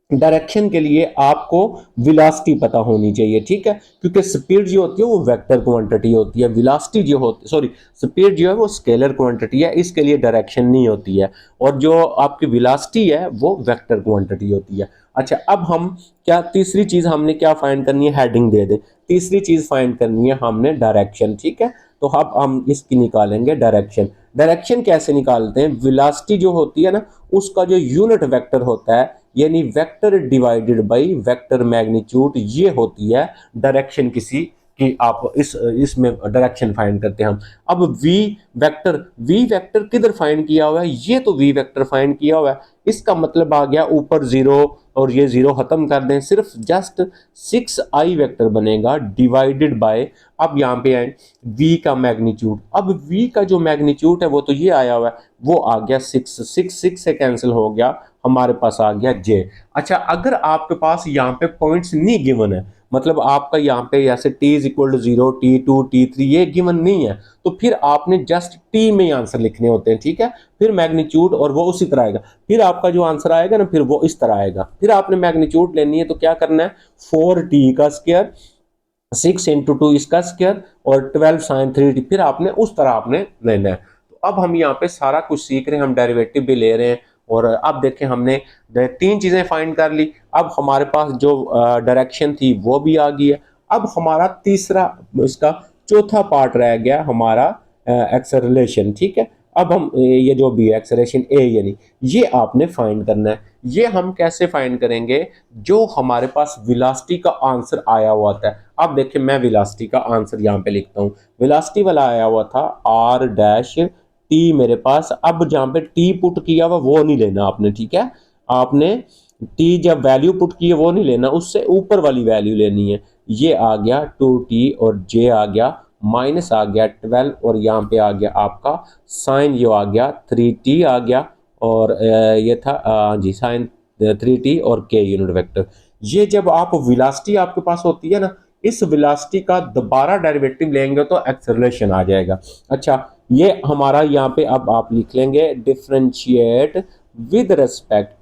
डायरेक्शन के लिए आपको वेलोसिटी पता होनी चाहिए, ठीक है, क्योंकि स्पीड जो होती है वो वेक्टर क्वांटिटी होती है, वेलोसिटी जो होती सॉरी स्पीड जो है वो स्केलर क्वांटिटी है, इसके लिए डायरेक्शन नहीं होती है, और जो आपकी वेलोसिटी है वो वेक्टर क्वांटिटी होती है। अच्छा अब हम क्या, तीसरी चीज हमने क्या फाइंड करनी है, हेडिंग दे दे, तीसरी चीज फाइंड करनी है हमने डायरेक्शन, ठीक है। तो अब हम इसकी निकालेंगे डायरेक्शन। डायरेक्शन कैसे निकालते हैं, वेलोसिटी जो होती है ना उसका जो यूनिट वेक्टर होता है, यानी vector divided by vector magnitude, ये होती है डायरेक्शन किसी की। आप इसमें डायरेक्शन फाइंड करते हैं हम। अब वी वेक्टर किधर फाइंड किया हुआ है, ये तो वी वेक्टर फाइंड किया हुआ है, इसका मतलब आ गया ऊपर जीरो और ये जीरो खत्म कर दें, सिर्फ जस्ट 6i वेक्टर बनेगा डिवाइडेड बाय, अब यहाँ पे आए v का मैग्नीट्यूड। अब v का जो मैग्नीट्यूड है वो तो ये आया हुआ है, वो आ गया 6 से कैंसिल हो गया, हमारे पास आ गया j। अच्छा, अगर आपके पास यहाँ पे पॉइंट्स नहीं गिवन है, मतलब आपका यहाँ पे ऐसे t is equal to 0, T2, T3 ये गिवन नहीं है, तो फिर आपने जस्ट t में ही आंसर लिखने होते हैं, ठीक है। फिर मैग्नीट्यूड और वो उसी तरह आएगा, फिर आपका जो आंसर आएगा ना फिर वो इस तरह आएगा। फिर आपने मैग्नीट्यूड लेनी है तो क्या करना है, 4t का स्क्वायर 6 इंटू 2 इसका स्क्वायर और 12 साइन 3t, फिर आपने उस तरह आपने लेना है। तो अब हम यहाँ पे सारा कुछ सीख रहे हैं, हम डेरिवेटिव भी ले रहे हैं, और अब देखें हमने तीन चीजें फाइंड कर ली। अब हमारे पास जो डायरेक्शन थी वो भी आ गई है। अब हमारा तीसरा, इसका चौथा पार्ट रह गया हमारा एक्सेलरेशन, ठीक है। अब हम ये जो भी एक्सेलरेशन ए यानी ये आपने फाइंड करना है। ये हम कैसे फाइंड करेंगे, जो हमारे पास वेलोसिटी का आंसर आया हुआ था। अब देखिए मैं वेलोसिटी का आंसर यहाँ पे लिखता हूँ, वेलोसिटी वाला आया हुआ था आर डैश टी मेरे पास। अब जहाँ पे टी पुट किया हुआ वो नहीं लेना आपने, ठीक है। आपने टी जब वैल्यू पुट की है वो नहीं लेना, उससे ऊपर वाली वैल्यू लेनी है। ये आ गया 2t और जे आ गया माइनस आ गया 12, और यहाँ पे आ गया आपका साइन, ये आ गया 3t आ गया, और ये था जी साइन 3t और k यूनिट वेक्टर। ये जब आप वेलोसिटी आपके पास होती है ना, इस वेलोसिटी का दोबारा डेरिवेटिव लेंगे तो एक्सेलरेशन आ जाएगा। अच्छा, ये हमारा यहाँ पे अब आप लिख लेंगे differentiate with respect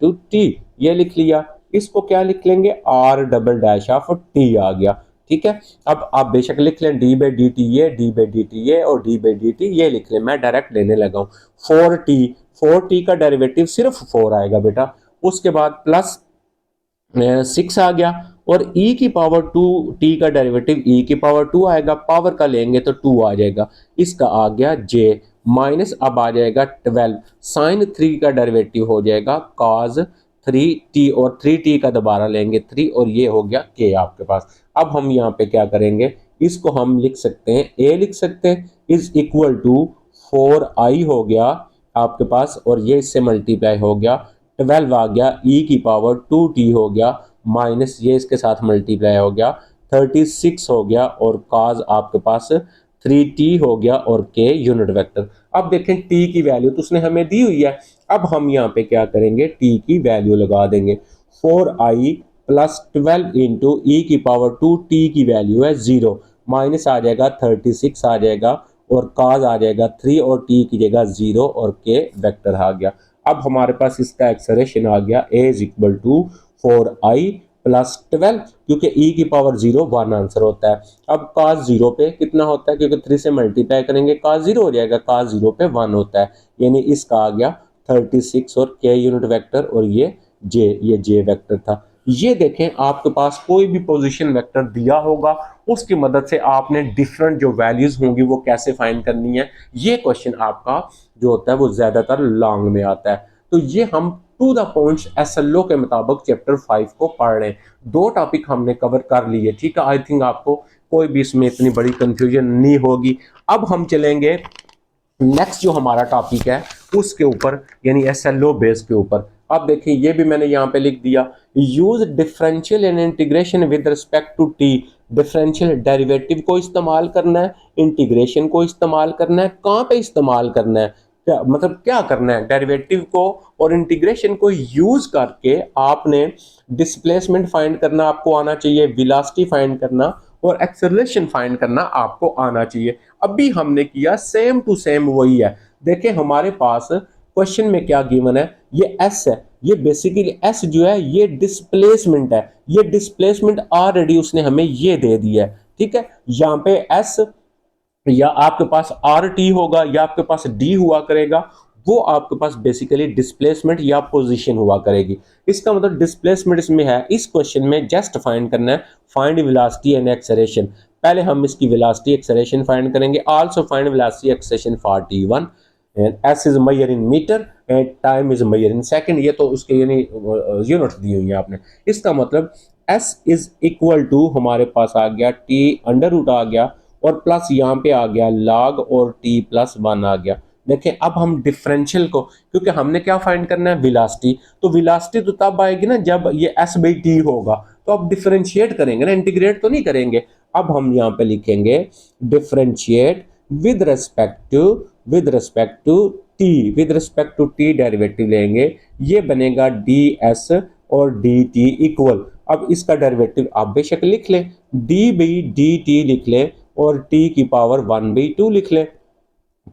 to T, ये लिख लिया। इसको क्या लिख लेंगे, R double dash of T आ गया, ठीक है। अब आप बेशक लिख लें डी बाई डी टी ये, डी बाई डी टी ये और डी बाई डी टी ये लिख लें, मैं डायरेक्ट लेने लगा हूँ। 4t का डेरिवेटिव सिर्फ 4 आएगा बेटा, उसके बाद प्लस 6 आ गया, और e की पावर 2 t का डेरिवेटिव e की पावर 2 आएगा, पावर का लेंगे तो 2 आ जाएगा, इसका आ गया j माइनस, अब आ जाएगा 12 साइन 3 का डेरिवेटिव हो जाएगा cos 3t, और 3t का दोबारा लेंगे 3, और ये हो गया k आपके पास। अब हम यहाँ पे क्या करेंगे, इसको हम लिख सकते हैं a लिख सकते हैं इज इक्वल टू 4i हो गया आपके पास, और ये इससे मल्टीप्लाई हो गया 12 आ गया, e की पावर 2t हो गया माइनस ये इसके साथ मल्टीप्लाई हो गया 36 हो गया, और cos आपके पास 3t हो गया और k यूनिट वेक्टर। अब देखें t की वैल्यू तो उसने हमें दी हुई है, अब हम यहाँ पे क्या करेंगे, t की वैल्यू लगा देंगे। 4i प्लस 12 इंटू ई की पावर 2 t की वैल्यू है 0, माइनस आ जाएगा 36 आ जाएगा, और cos आ जाएगा 3 और t की जगह 0 और k वेक्टर आ गया। अब हमारे पास इसका एक्सेलरेशन आ गया a is equal to 4i plus 12, क्योंकि e की पावर 0 1 आंसर होता है। अब cos 0 पे कितना होता है, क्योंकि 3 से मल्टीप्लाई करेंगे cos 0 हो जाएगा, cos 0 पे 1 होता है, यानी इसका आ गया 36 और k यूनिट वेक्टर, और ये j वेक्टर था। ये देखें आपके पास कोई भी पोजीशन वेक्टर दिया होगा, उसकी मदद से आपने डिफरेंट जो वैल्यूज होंगी वो कैसे फाइंड करनी है। ये क्वेश्चन आपका जो होता है वो ज्यादातर लॉन्ग में आता है। तो ये हम टू द पॉइंट्स एसएलओ के मुताबिक चैप्टर 5 को पढ़ रहे हैं। 2 टॉपिक हमने कवर कर लिए, ठीक है। आई थिंक आपको कोई भी इसमें इतनी बड़ी कंफ्यूजन नहीं होगी। अब हम चलेंगे नेक्स्ट जो हमारा टॉपिक है उसके ऊपर, यानी एसएलओ बेस के ऊपर। अब देखिए ये भी मैंने यहाँ पे लिख दिया, use differential and integration with respect to t. Differential derivative को इस्तेमाल करना है, इंटीग्रेशन को इस्तेमाल करना है। कहाँ पे इस्तेमाल करना है, क्या मतलब क्या करना है, डेरिवेटिव को और इंटीग्रेशन को यूज करके आपने डिस्प्लेसमेंट फाइंड करना आपको आना चाहिए, वेलोसिटी फाइंड करना और एक्सेलरेशन फाइंड करना आपको आना चाहिए। अभी हमने किया सेम टू सेम वही है। देखें हमारे पास क्वेश्चन में क्या गिवन है, ये एस है, ये बेसिकली एस जो है ये डिस्प्लेसमेंट है, ये डिस्प्लेसमेंट ऑलरेडी उसने हमें ये दे दिया है, ठीक है। यहाँ पे एस या आपके पास आर टी होगा या आपके पास डी हुआ करेगा, वो आपके पास बेसिकली डिस्प्लेसमेंट या पोजीशन हुआ करेगी। इसका मतलब डिस्प्लेसमेंट इसमें है, इस क्वेश्चन में जस्ट फाइंड करना है, फाइंड वेलोसिटी एंड एक्सेलरेशन। पहले हम इसकी वेलोसिटी एक्सेलरेशन फाइंड करेंगे, also find velocity acceleration for t1 and s is measure in metre and time is measure in second. ये तो उसके यानी यूनिट दी हुई है आपने। इसका मतलब s इज इक्वल टू हमारे पास आ गया t अंडर रूट आ गया, और प्लस यहाँ पे आ गया log और t प्लस 1 आ गया, देखें अब हम डिफरेंशियल को, क्योंकि हमने क्या फाइंड करना है, वेलोसिटी, तो वेलोसिटी तो तब आएगी ना जब ये s बाई टी होगा, तो अब डिफरेंशिएट करेंगे ना, इंटीग्रेट तो नहीं करेंगे। अब हम यहाँ पे लिखेंगे differentiate with respect to t, with respect to t derivative लेंगे, ये बनेगा डी एस और डी टी इक्वल, अब इसका डेरिवेटिव आप बेशक लिख लें, डी बाई डी टी लिख लें और टी की पावर 1/2 लिख लें,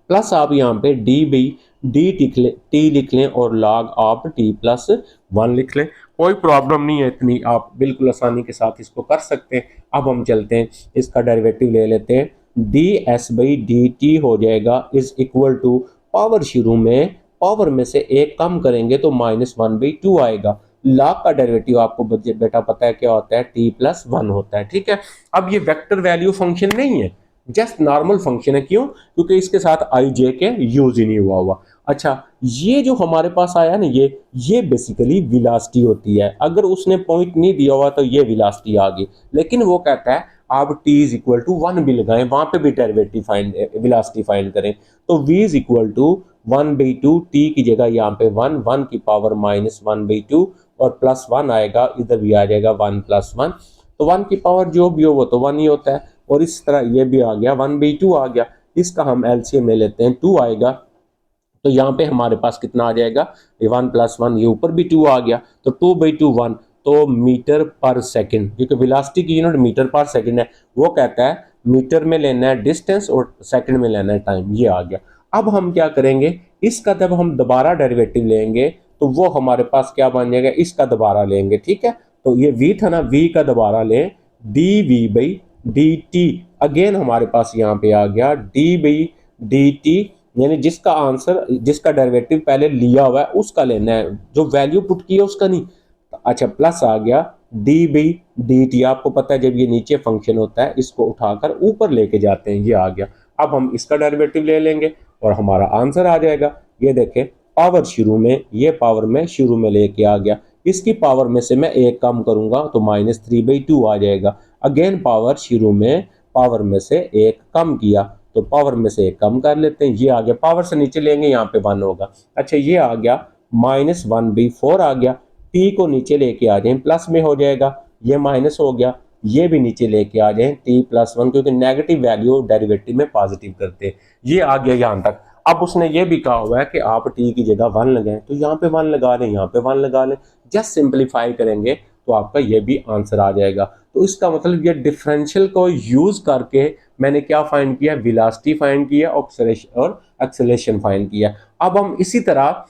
प्लस आप यहाँ पे डी बाई डी टी लिख लें और लॉग आप टी प्लस 1 लिख लें। कोई प्रॉब्लम नहीं है इतनी, आप बिल्कुल आसानी के साथ इसको कर सकते हैं। अब हम चलते हैं, इसका डेरिवेटिव ले लेते हैं, D S by D T हो जाएगा इज इक्वल टू, पावर में से एक कम करेंगे तो -1/2 आएगा। लॉग का डेरिवेटिव आपको बेटा पता है क्या होता है, टी प्लस 1 होता है, ठीक है। अब ये वेक्टर वैल्यू फंक्शन नहीं है, जस्ट नॉर्मल फंक्शन है, क्यों, क्योंकि इसके साथ आई जे के यूज ही नहीं हुआ। अच्छा, ये जो हमारे पास आया ना, ये बेसिकली वेलोसिटी होती है, अगर उसने पॉइंट नहीं दिया हुआ तो ये वेलोसिटी आ गई, लेकिन वो कहता है आप t इज इक्वल टू 1 भी लगाएं, वहां पे भी डेरिवेटिव फाइंड, वेलोसिटी फाइंड करें, तो v is equal to 1/2, t की जगह यहाँ पे 1 की पावर -1/2 और प्लस 1 आएगा, इधर भी आ जाएगा 1 + 1, तो 1 की पावर जो भी हो वो तो 1 ही होता है, और इस तरह ये भी आ गया 1/2 आ गया, इसका हम एलसीएम ले लेते हैं, 2 आएगा, तो यहाँ पे हमारे पास कितना आ जाएगा, 1 + 1, ये ऊपर भी 2 आ गया, तो 2/2 1, तो मीटर पर सेकंड, क्योंकि वेलोसिटी की यूनिट मीटर पर सेकंड है, वो कहता है मीटर में लेना है डिस्टेंस और सेकंड में लेना है टाइम, ये आ गया। अब हम क्या करेंगे, इसका जब हम दोबारा डेरिवेटिव लेंगे तो वो हमारे पास क्या बन जाएगा, इसका दोबारा लेंगे, ठीक है, तो ये v था ना, v का दोबारा लें, dv बाई dt, अगेन हमारे पास यहाँ पे आ गया d बाई dt, यानी जिसका आंसर, जिसका डेरिवेटिव पहले लिया हुआ है उसका लेना है, जो वैल्यू पुट की है उसका नहीं। अच्छा, प्लस आ गया d बाई dt, आपको पता है जब ये नीचे फंक्शन होता है इसको उठाकर ऊपर लेके जाते हैं, ये आ गया। अब हम इसका डेरिवेटिव ले लेंगे और हमारा आंसर आ जाएगा। ये देखें, पावर शुरू में, ये पावर में शुरू में लेके आ गया, इसकी पावर में से मैं एक कम करूंगा तो -3/2 आ जाएगा, अगेन पावर शुरू में, पावर में से एक कम किया तो पावर में से एक कम कर लेते हैं, ये आ गया, पावर से नीचे लेंगे यहाँ पे 1 होगा। अच्छा, ये आ गया -1/4 आ गया, टी को नीचे लेके आ जाए प्लस में हो जाएगा, ये माइनस हो गया, ये भी नीचे लेके आ जाए t + 1, क्योंकि नेगेटिव वैल्यू डेरिवेटिव में पॉजिटिव करते हैं, ये आ गया यहाँ तक। अब उसने ये भी कहा हुआ है कि आप t की जगह 1 लगाएं, तो यहाँ पे 1 लगा लें, यहाँ पे 1 लगा लें, जस्ट सिंप्लीफाई करेंगे तो आपका ये भी आंसर आ जाएगा। तो इसका मतलब ये डिफरेंशियल को यूज करके मैंने क्या फाइंड किया, वेलोसिटी फाइंड किया और एक्सेलरेशन फाइंड किया। अब हम इसी तरह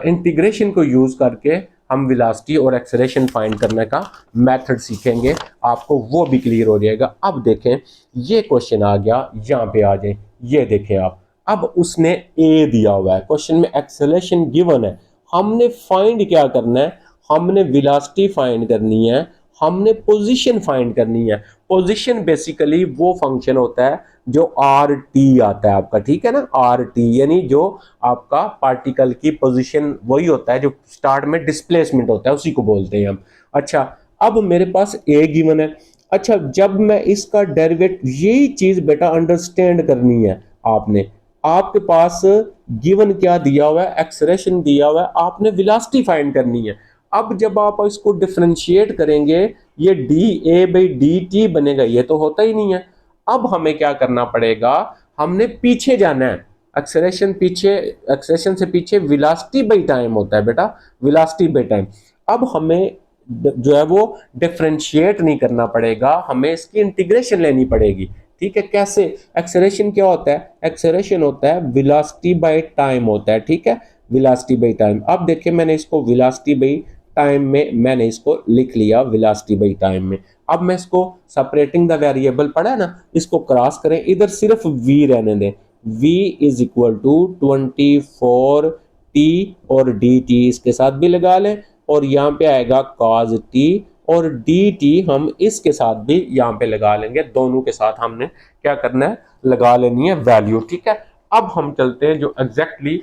इंटीग्रेशन को यूज करके हम वेलोसिटी और एक्सेलरेशन फाइंड करने का मेथड सीखेंगे, आपको वो भी क्लियर हो जाएगा। अब देखें, ये क्वेश्चन आ गया, यहाँ पे आ जाए, ये देखें आप, अब उसने ए दिया हुआ है, क्वेश्चन में एक्सेलरेशन गिवन है, हमने फाइंड क्या करना है, हमने वेलोसिटी फाइंड करनी है, हमने पोजीशन फाइंड करनी है। पोजीशन बेसिकली वो फंक्शन होता है जो आर टी आता है आपका, ठीक है ना, आर टी यानी जो आपका पार्टिकल की पोजीशन वही होता है जो स्टार्ट में डिस्प्लेसमेंट होता है, उसी को बोलते हैं हम। अच्छा, अब मेरे पास ए गिवन है, अच्छा जब मैं इसका डेरिवेटिव, यही चीज बेटा अंडरस्टैंड करनी है आपने, आपके पास गिवन क्या दिया हुआ है, एक्सेलरेशन दिया हुआ है, आपने वेलोसिटी फाइंड करनी है। अब जब आप इसको डिफरेंशिएट करेंगे, ये dA/dt बनेगा, ये तो होता ही नहीं है। अब हमें क्या करना पड़ेगा, हमने पीछे जाना है, एक्सेलरेशन से पीछे वेलोसिटी बाई टाइम होता है बेटा, वेलोसिटी बाई टाइम। अब हमें जो है वो डिफरेंशिएट नहीं करना पड़ेगा, हमें इसकी इंटीग्रेशन लेनी पड़ेगी, ठीक है। कैसे, एक्सेलरेशन क्या होता है, एक्सेलरेशन होता है वेलोसिटी बाई टाइम होता है, ठीक है, वेलोसिटी बाई टाइम। अब देखिए, मैंने इसको वेलोसिटी बाई टाइम में मैंने इसको लिख लिया, वेलोसिटी बाई टाइम में। अब मैं इसको सेपरेटिंग द वेरिएबल पढ़ा है ना, इसको क्रॉस करें, इधर सिर्फ v रहने दें, v is equal to 24t और dt इसके साथ भी लगा लें, और यहाँ पे आएगा cos t और dt हम इसके साथ भी यहाँ पे लगा लेंगे, दोनों के साथ हमने क्या करना है, लगा लेनी है वैल्यू, ठीक है। अब हम चलते हैं जो एग्जैक्टली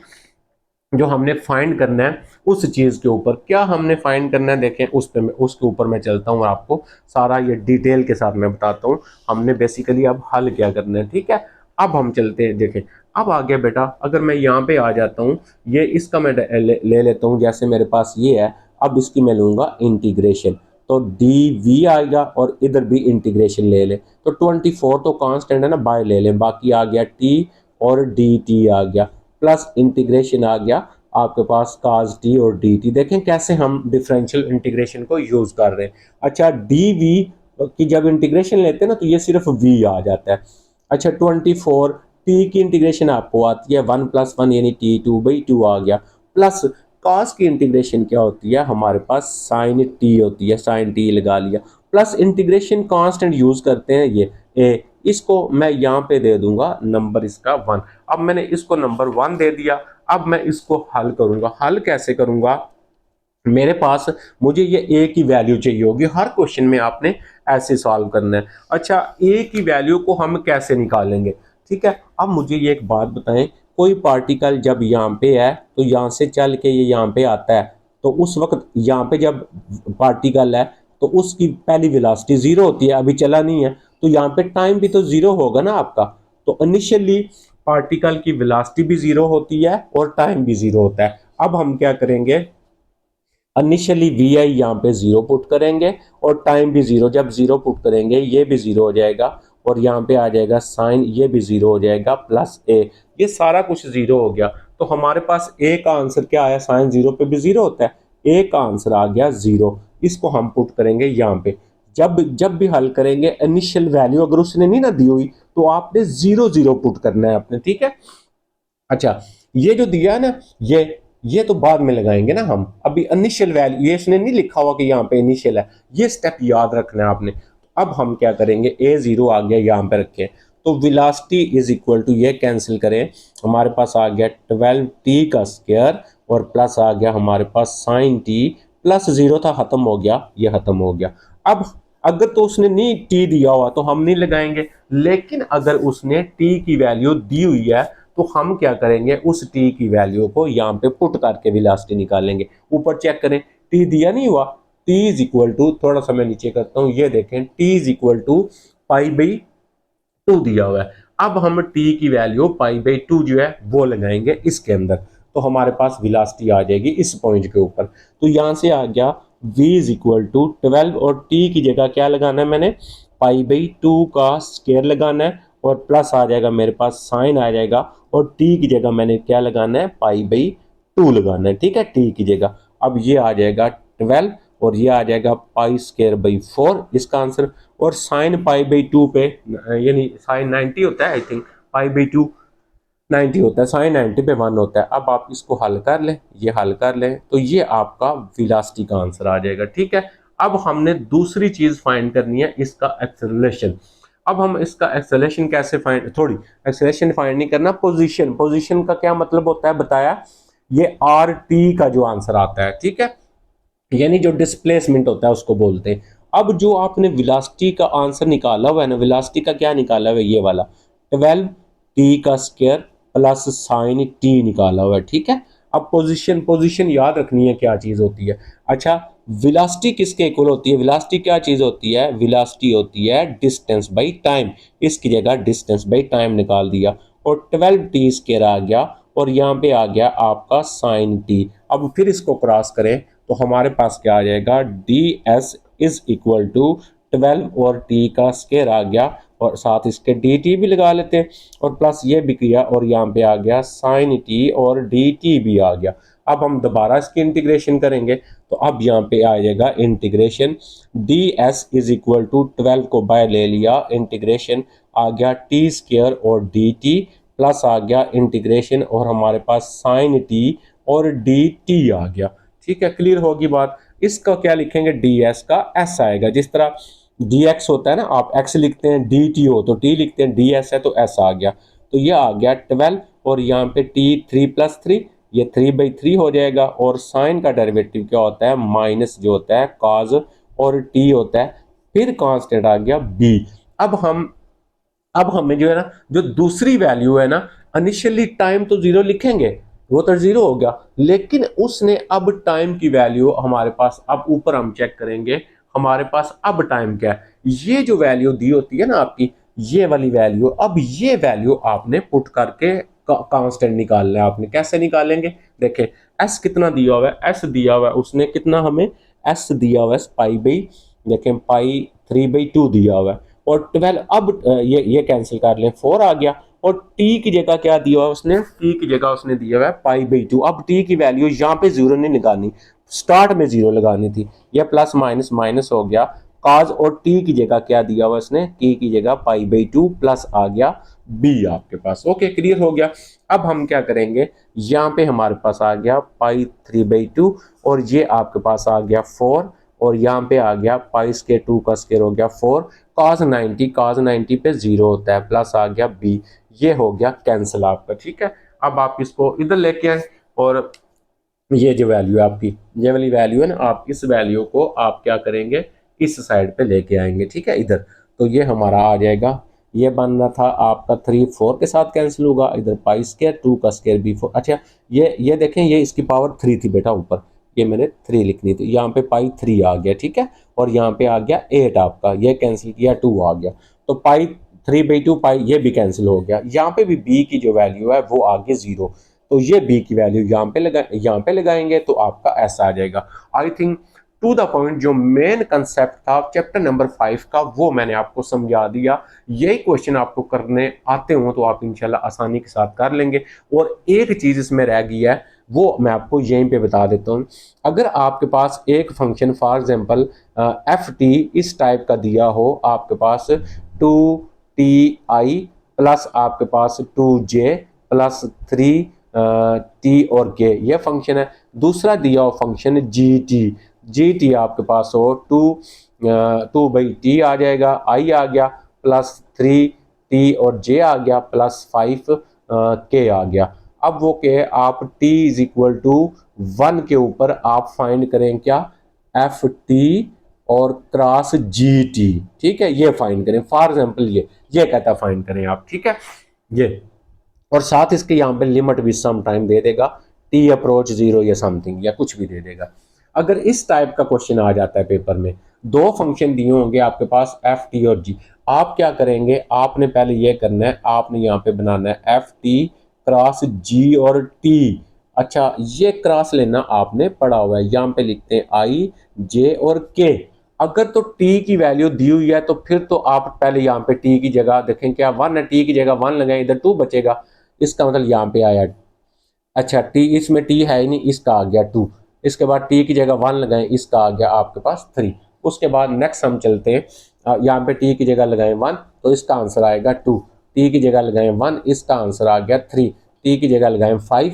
जो हमने फाइंड करना है उस चीज के ऊपर, क्या हमने फाइंड करना है, देखें उस पे उसके ऊपर मैं चलता हूँ और आपको सारा ये डिटेल के साथ मैं बताता हूँ हमने बेसिकली अब हल क्या करना है, ठीक है। अब हम चलते हैं, देखें अब आ गया बेटा, अगर मैं यहाँ पे आ जाता हूँ, ये इसका मैं ले लेता हूँ, जैसे मेरे पास ये है, अब इसकी मैं लूंगा इंटीग्रेशन, तो डी वी आएगा और इधर भी इंटीग्रेशन ले ले, तो 24 तो कांस्टेंट है ना, बाय ले लें, बाकी आ गया टी और डी टी आ गया, प्लस इंटीग्रेशन आ गया आपके पास काज टी और डी टी। देखें कैसे हम डिफरेंशियल इंटीग्रेशन को यूज कर रहे हैं। अच्छा डी वी की जब इंटीग्रेशन लेते हैं ना, तो ये सिर्फ वी आ जाता है। अच्छा 24 टी की इंटीग्रेशन आपको आती है 1+1 यानी T2/2 आ गया, प्लस कॉस की इंटीग्रेशन क्या होती है हमारे पास, साइन टी होती है, साइन टी लगा लिया, प्लस इंटीग्रेशन कांस्टेंट यूज करते हैं ये ए, इसको मैं यहाँ पे दे दूंगा नंबर इसका 1। अब मैंने इसको नंबर 1 दे दिया, अब मैं इसको हल करूंगा। हल कैसे करूंगा, मेरे पास मुझे ये ए की वैल्यू चाहिए होगी, हर क्वेश्चन में आपने ऐसे सॉल्व करना है। अच्छा ए की वैल्यू को हम कैसे निकालेंगे, ठीक है। अब मुझे ये एक बात बताएं, कोई पार्टिकल जब यहाँ पे है तो यहाँ से चल के ये यहाँ पे आता है, तो उस वक्त यहाँ पे जब पार्टिकल है तो उसकी पहली वेलोसिटी जीरो होती है, अभी चला नहीं है, तो यहाँ पे टाइम भी तो जीरो होगा ना आपका। तो इनिशियली पार्टिकल की वेलोसिटी भी जीरो होती है और टाइम भी जीरो होता है। अब हम क्या करेंगे, इनिशियली वी आई यहाँ पे जीरो पुट करेंगे और टाइम भी जीरो, जब जीरो पुट करेंगे ये भी जीरो हो जाएगा और यहाँ पे आ जाएगा साइन, ये भी जीरो हो जाएगा, प्लस ए, ये सारा कुछ जीरो हो गया। तो हमारे पास ए का आंसर क्या आया, साइन जीरो पे भी जीरो होता है, ए का आंसर आ गया जीरो। इसको हम पुट करेंगे यहाँ पे, जब जब भी हल करेंगे इनिशियल वैल्यू अगर उसने नहीं ना दी हुई तो आपने जीरो जीरो पुट करना है अपने, ठीक है। अच्छा ये जो दिया है ना, ये तो बाद में लगाएंगे ना हम, अभी इनिशियल वैल्यू ये इसने नहीं लिखा हुआ कि यहाँ पे इनिशियल है, ये स्टेप याद रखना है आपने। अब हम क्या करेंगे, ए जीरो आ गया यहाँ पे रखें, तो वेलोसिटी इज इक्वल टू, ये कैंसिल करें, हमारे पास आ गया 12t का स्क्वायर और प्लस आ गया हमारे पास साइन टी, प्लस जीरो था खत्म हो गया, ये खत्म हो गया। अब अगर तो उसने नहीं टी दिया हुआ तो हम नहीं लगाएंगे, लेकिन अगर उसने टी की वैल्यू दी हुई है तो हम क्या करेंगे, उस टी की वैल्यू को यहाँ पे पुट करके वेलोसिटी निकालेंगे। ऊपर चेक करें, टी दिया नहीं हुआ, टी इज इक्वल टू, थोड़ा सा मैं नीचे करता हूँ, ये देखें टी इज इक्वल टू पाई/2 दिया हुआ है। अब हम टी की वैल्यू पाई/2 जो है वो लगाएंगे इसके अंदर, तो हमारे पास वेलोसिटी आ जाएगी इस पॉइंट के ऊपर। तो यहाँ से आ गया v इज इक्वल टू 12 और t की जगह क्या लगाना है मैंने, पाई/2 का स्क्वायर लगाना है और प्लस आ जाएगा मेरे पास साइन आ जाएगा, और t की जगह मैंने क्या लगाना है, पाई/2 लगाना है, ठीक है, t की जगह। अब ये आ जाएगा 12 और ये आ जाएगा पाई²/4 इसका आंसर, और साइन पाई/2 पे यानी साइन 90 होता है आई थिंक, पाई/2 90 होता है, साइन 90 पे 1 होता है। अब आप इसको हल कर लें, ये हल कर लें, तो ये आपका वेलोसिटी का आंसर आ जाएगा, ठीक है। अब हमने दूसरी चीज फाइंड करनी है, इसका एक्सेलरेशन। अब हम इसका एक्सेलरेशन कैसे फाइंड, थोड़ी एक्सेलरेशन फाइंड नहीं करना, पोजीशन, पोजीशन का क्या मतलब होता है बताया, ये आर टी का जो आंसर आता है, ठीक है, यानी जो डिस्प्लेसमेंट होता है उसको बोलते हैं। अब जो आपने वेलोसिटी का आंसर निकाला हुआ है ना, वेलोसिटी का क्या निकाला हुआ है, ये वाला 12t का स्क्वायर प्लस साइन टी निकाला हुआ है, ठीक है। अब पोजीशन, पोजीशन याद रखनी है क्या चीज होती है। अच्छा वेलोसिटी किसके इक्वल होती है, वेलोसिटी क्या चीज होती है, वेलोसिटी होती है डिस्टेंस बाई टाइम, इसकी जगह डिस्टेंस बाई टाइम निकाल दिया और 12t स्क्वायर आ गया और यहाँ पे आ गया आपका साइन टी। अब फिर इसको क्रॉस करें तो हमारे पास क्या आ जाएगा, d s is equal to 12 और टी का स्क्वायर आ गया और साथ इसके डी टी भी लगा लेते हैं और प्लस ये भी किया और यहाँ पे आ गया साइन टी और डी टी भी आ गया। अब हम दोबारा इसकी इंटीग्रेशन करेंगे तो अब यहाँ पे आ जाएगा integration, d s is equal to 12 को बाय ले लिया, इंटीग्रेशन आ गया टी स्क्वायर और डी टी प्लस आ गया इंटीग्रेशन और हमारे पास साइन टी और डी टी आ गया, ठीक है। क्लियर होगी बात। इसका क्या लिखेंगे, डी एस का एस आएगा, जिस तरह डी एक्स होता है ना, आप एक्स लिखते हैं, डी टी हो तो टी लिखते हैं, डी एस है तो एस आ गया। तो ये आ गया 12 और यहाँ पे टी 3+3, ये 3/3 हो जाएगा और साइन का डेरिवेटिव क्या होता है, माइनस जो होता है कॉज और टी होता है, फिर कांस्टेंट आ गया बी। अब हमें जो है ना, जो दूसरी वैल्यू है ना, इनिशियली टाइम तो जीरो लिखेंगे, वो तो जीरो हो गया, लेकिन उसने अब टाइम की वैल्यू हमारे पास, अब ऊपर हम चेक करेंगे हमारे पास अब टाइम क्या है, ये जो वैल्यू दी होती है ना आपकी, ये वाली वैल्यू, अब ये वैल्यू आपने पुट करके कांस्टेंट निकालना है आपने। कैसे निकालेंगे, देखें एस कितना दिया हुआ है, एस दिया हुआ है उसने कितना, हमें एस दिया हुआ है पाई बाई, देखें पाई 3/2 दिया हुआ है, और 12, अब ये कैंसिल कर लें, 4 आ गया, और टी की जगह क्या दिया हुआ है उसने, टी की जगह उसने दिया हुआ है पाई/2। अब टी की वैल्यू यहाँ पे जीरो नहीं लगानी, स्टार्ट में जीरो लगानी थी, यह प्लस माइनस माइनस हो गया, काज और टी की जगह क्या दिया हुआ इसने, टी की जगह पाई/2 प्लस आ गया बी आपके पास। ओके, क्लियर हो गया। अब हम क्या करेंगे, यहाँ पे हमारे पास आ गया पाई 3/2, और ये आपके पास आ गया 4, और यहाँ पे आ गया पाई स्केयर 2 का स्केयर हो गया 4, cos 90 पे जीरो होता है, प्लस आ गया बी, ये हो गया कैंसिल आपका। ठीक है, अब आप इसको इधर लेके आए, और ये जो वैल्यू है आपकी, ये वाली वैल्यू है ना, आप इस वैल्यू को आप क्या करेंगे, इस साइड पे लेके आएंगे। ठीक है, इधर तो ये हमारा आ जाएगा, ये बन रहा था आपका 3 4 के साथ कैंसिल होगा, इधर पाई स्केयर 2 का स्केयर बी 4। अच्छा, ये देखें, ये इसकी पावर 3 थी बेटा ऊपर, ये मैंने 3 लिखनी थी, यहाँ पे पाई 3 आ गया। ठीक है, और यहाँ पे आ गया 8 आपका, ये कैंसिल किया 2 आ गया, तो पाई 3/2 पाई ये भी कैंसिल हो गया। यहाँ पे भी बी की जो वैल्यू है वो आ गई 0, तो ये बी की वैल्यू यहाँ पे लगाएंगे तो आपका ऐसा आ जाएगा। I think to the point जो मेन कंसेप्ट था चैप्टर नंबर 5 का वो मैंने आपको समझा दिया। यही क्वेश्चन आपको करने आते हो तो आप इंशाल्लाह आसानी के साथ कर लेंगे। और एक चीज इसमें रह गई है, वो मैं आपको यहीं पे बता देता हूँ। अगर आपके पास एक function for example F T इस टाइप का दिया हो, आपके पास 2ti प्लस आपके पास 2j प्लस 3 टी और के, ये फंक्शन है। दूसरा दिया हुआ फंक्शन जी टी आपके पास हो 2/t आ जाएगा, आई आ गया, प्लस 3t और j आ गया, प्लस 5 के आ गया। अब वो के आप t इज इक्वल टू 1 के ऊपर आप फाइंड करें क्या, एफ टी और क्रॉस जी टी। ठीक है, ये फाइंड करें फॉर एग्जाम्पल, ये कहता है फाइंड करें आप। ठीक है, ये और साथ इसके यहाँ पे लिमिट भी सम टाइम दे देगा, टी अप्रोच 0 या समथिंग या कुछ भी दे देगा। अगर इस टाइप का क्वेश्चन आ जाता है पेपर में, दो फंक्शन दिए होंगे आपके पास एफ टी और जी, आप क्या करेंगे, आपने पहले ये करना है, आपने यहाँ पे बनाना है एफ टी क्रॉस जी और टी। अच्छा, ये क्रॉस लेना आपने पढ़ा हुआ है, यहाँ पे लिखते हैं आई जे और के। अगर तो टी की वैल्यू दी हुई है तो फिर तो आप पहले यहाँ पे टी की जगह देखें क्या 1 है, टी की जगह 1 लगाएं, इधर 2 बचेगा, इसका मतलब यहाँ पे आया। अच्छा, टी इसमें टी है ही नहीं, इसका आ गया 2, इसके बाद टी की जगह 1 लगाएं, इसका आ गया आपके पास 3। उसके बाद नेक्स्ट हम चलते हैं, यहाँ पे टी की जगह लगाएं 1 तो इसका आंसर आएगा 2, टी की जगह लगाएं 1 इसका आंसर आ गया 3, टी की जगह लगाएं 5,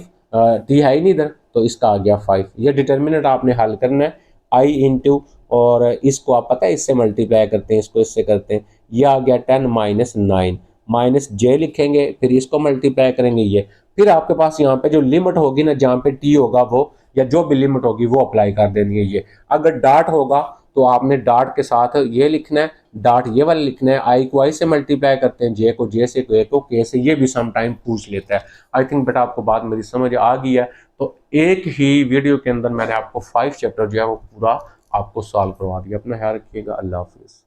टी है ही नहीं इधर तो इसका आ गया 5। ये डिटर्मिनेंट आपने हल करना है, आई इंटू, और इसको आप पता है इससे मल्टीप्लाई करते हैं, इसको इससे करते हैं, ये आ गया 10 माइनस 9, माइनस जे लिखेंगे, फिर इसको मल्टीप्लाई करेंगे ये, फिर आपके पास यहाँ पे जो लिमिट होगी ना, जहाँ पे टी होगा वो, या जो भी लिमिट होगी वो अप्लाई कर देनी है। ये अगर डाट होगा तो आपने डाट के साथ ये लिखना है, डाट ये वाला लिखना है, आई को आई से मल्टीप्लाई करते हैं, जे को जे से, के से, ये भी सम टाइम पूछ लेता है। आई थिंक बेटा आपको बात मेरी समझ आ गई है। तो एक ही वीडियो के अंदर मैंने आपको 5 चैप्टर जो है वो पूरा आपको सॉल्व करवा दिया। अपना ख्याल रखिएगा, अल्लाह हाफिज़।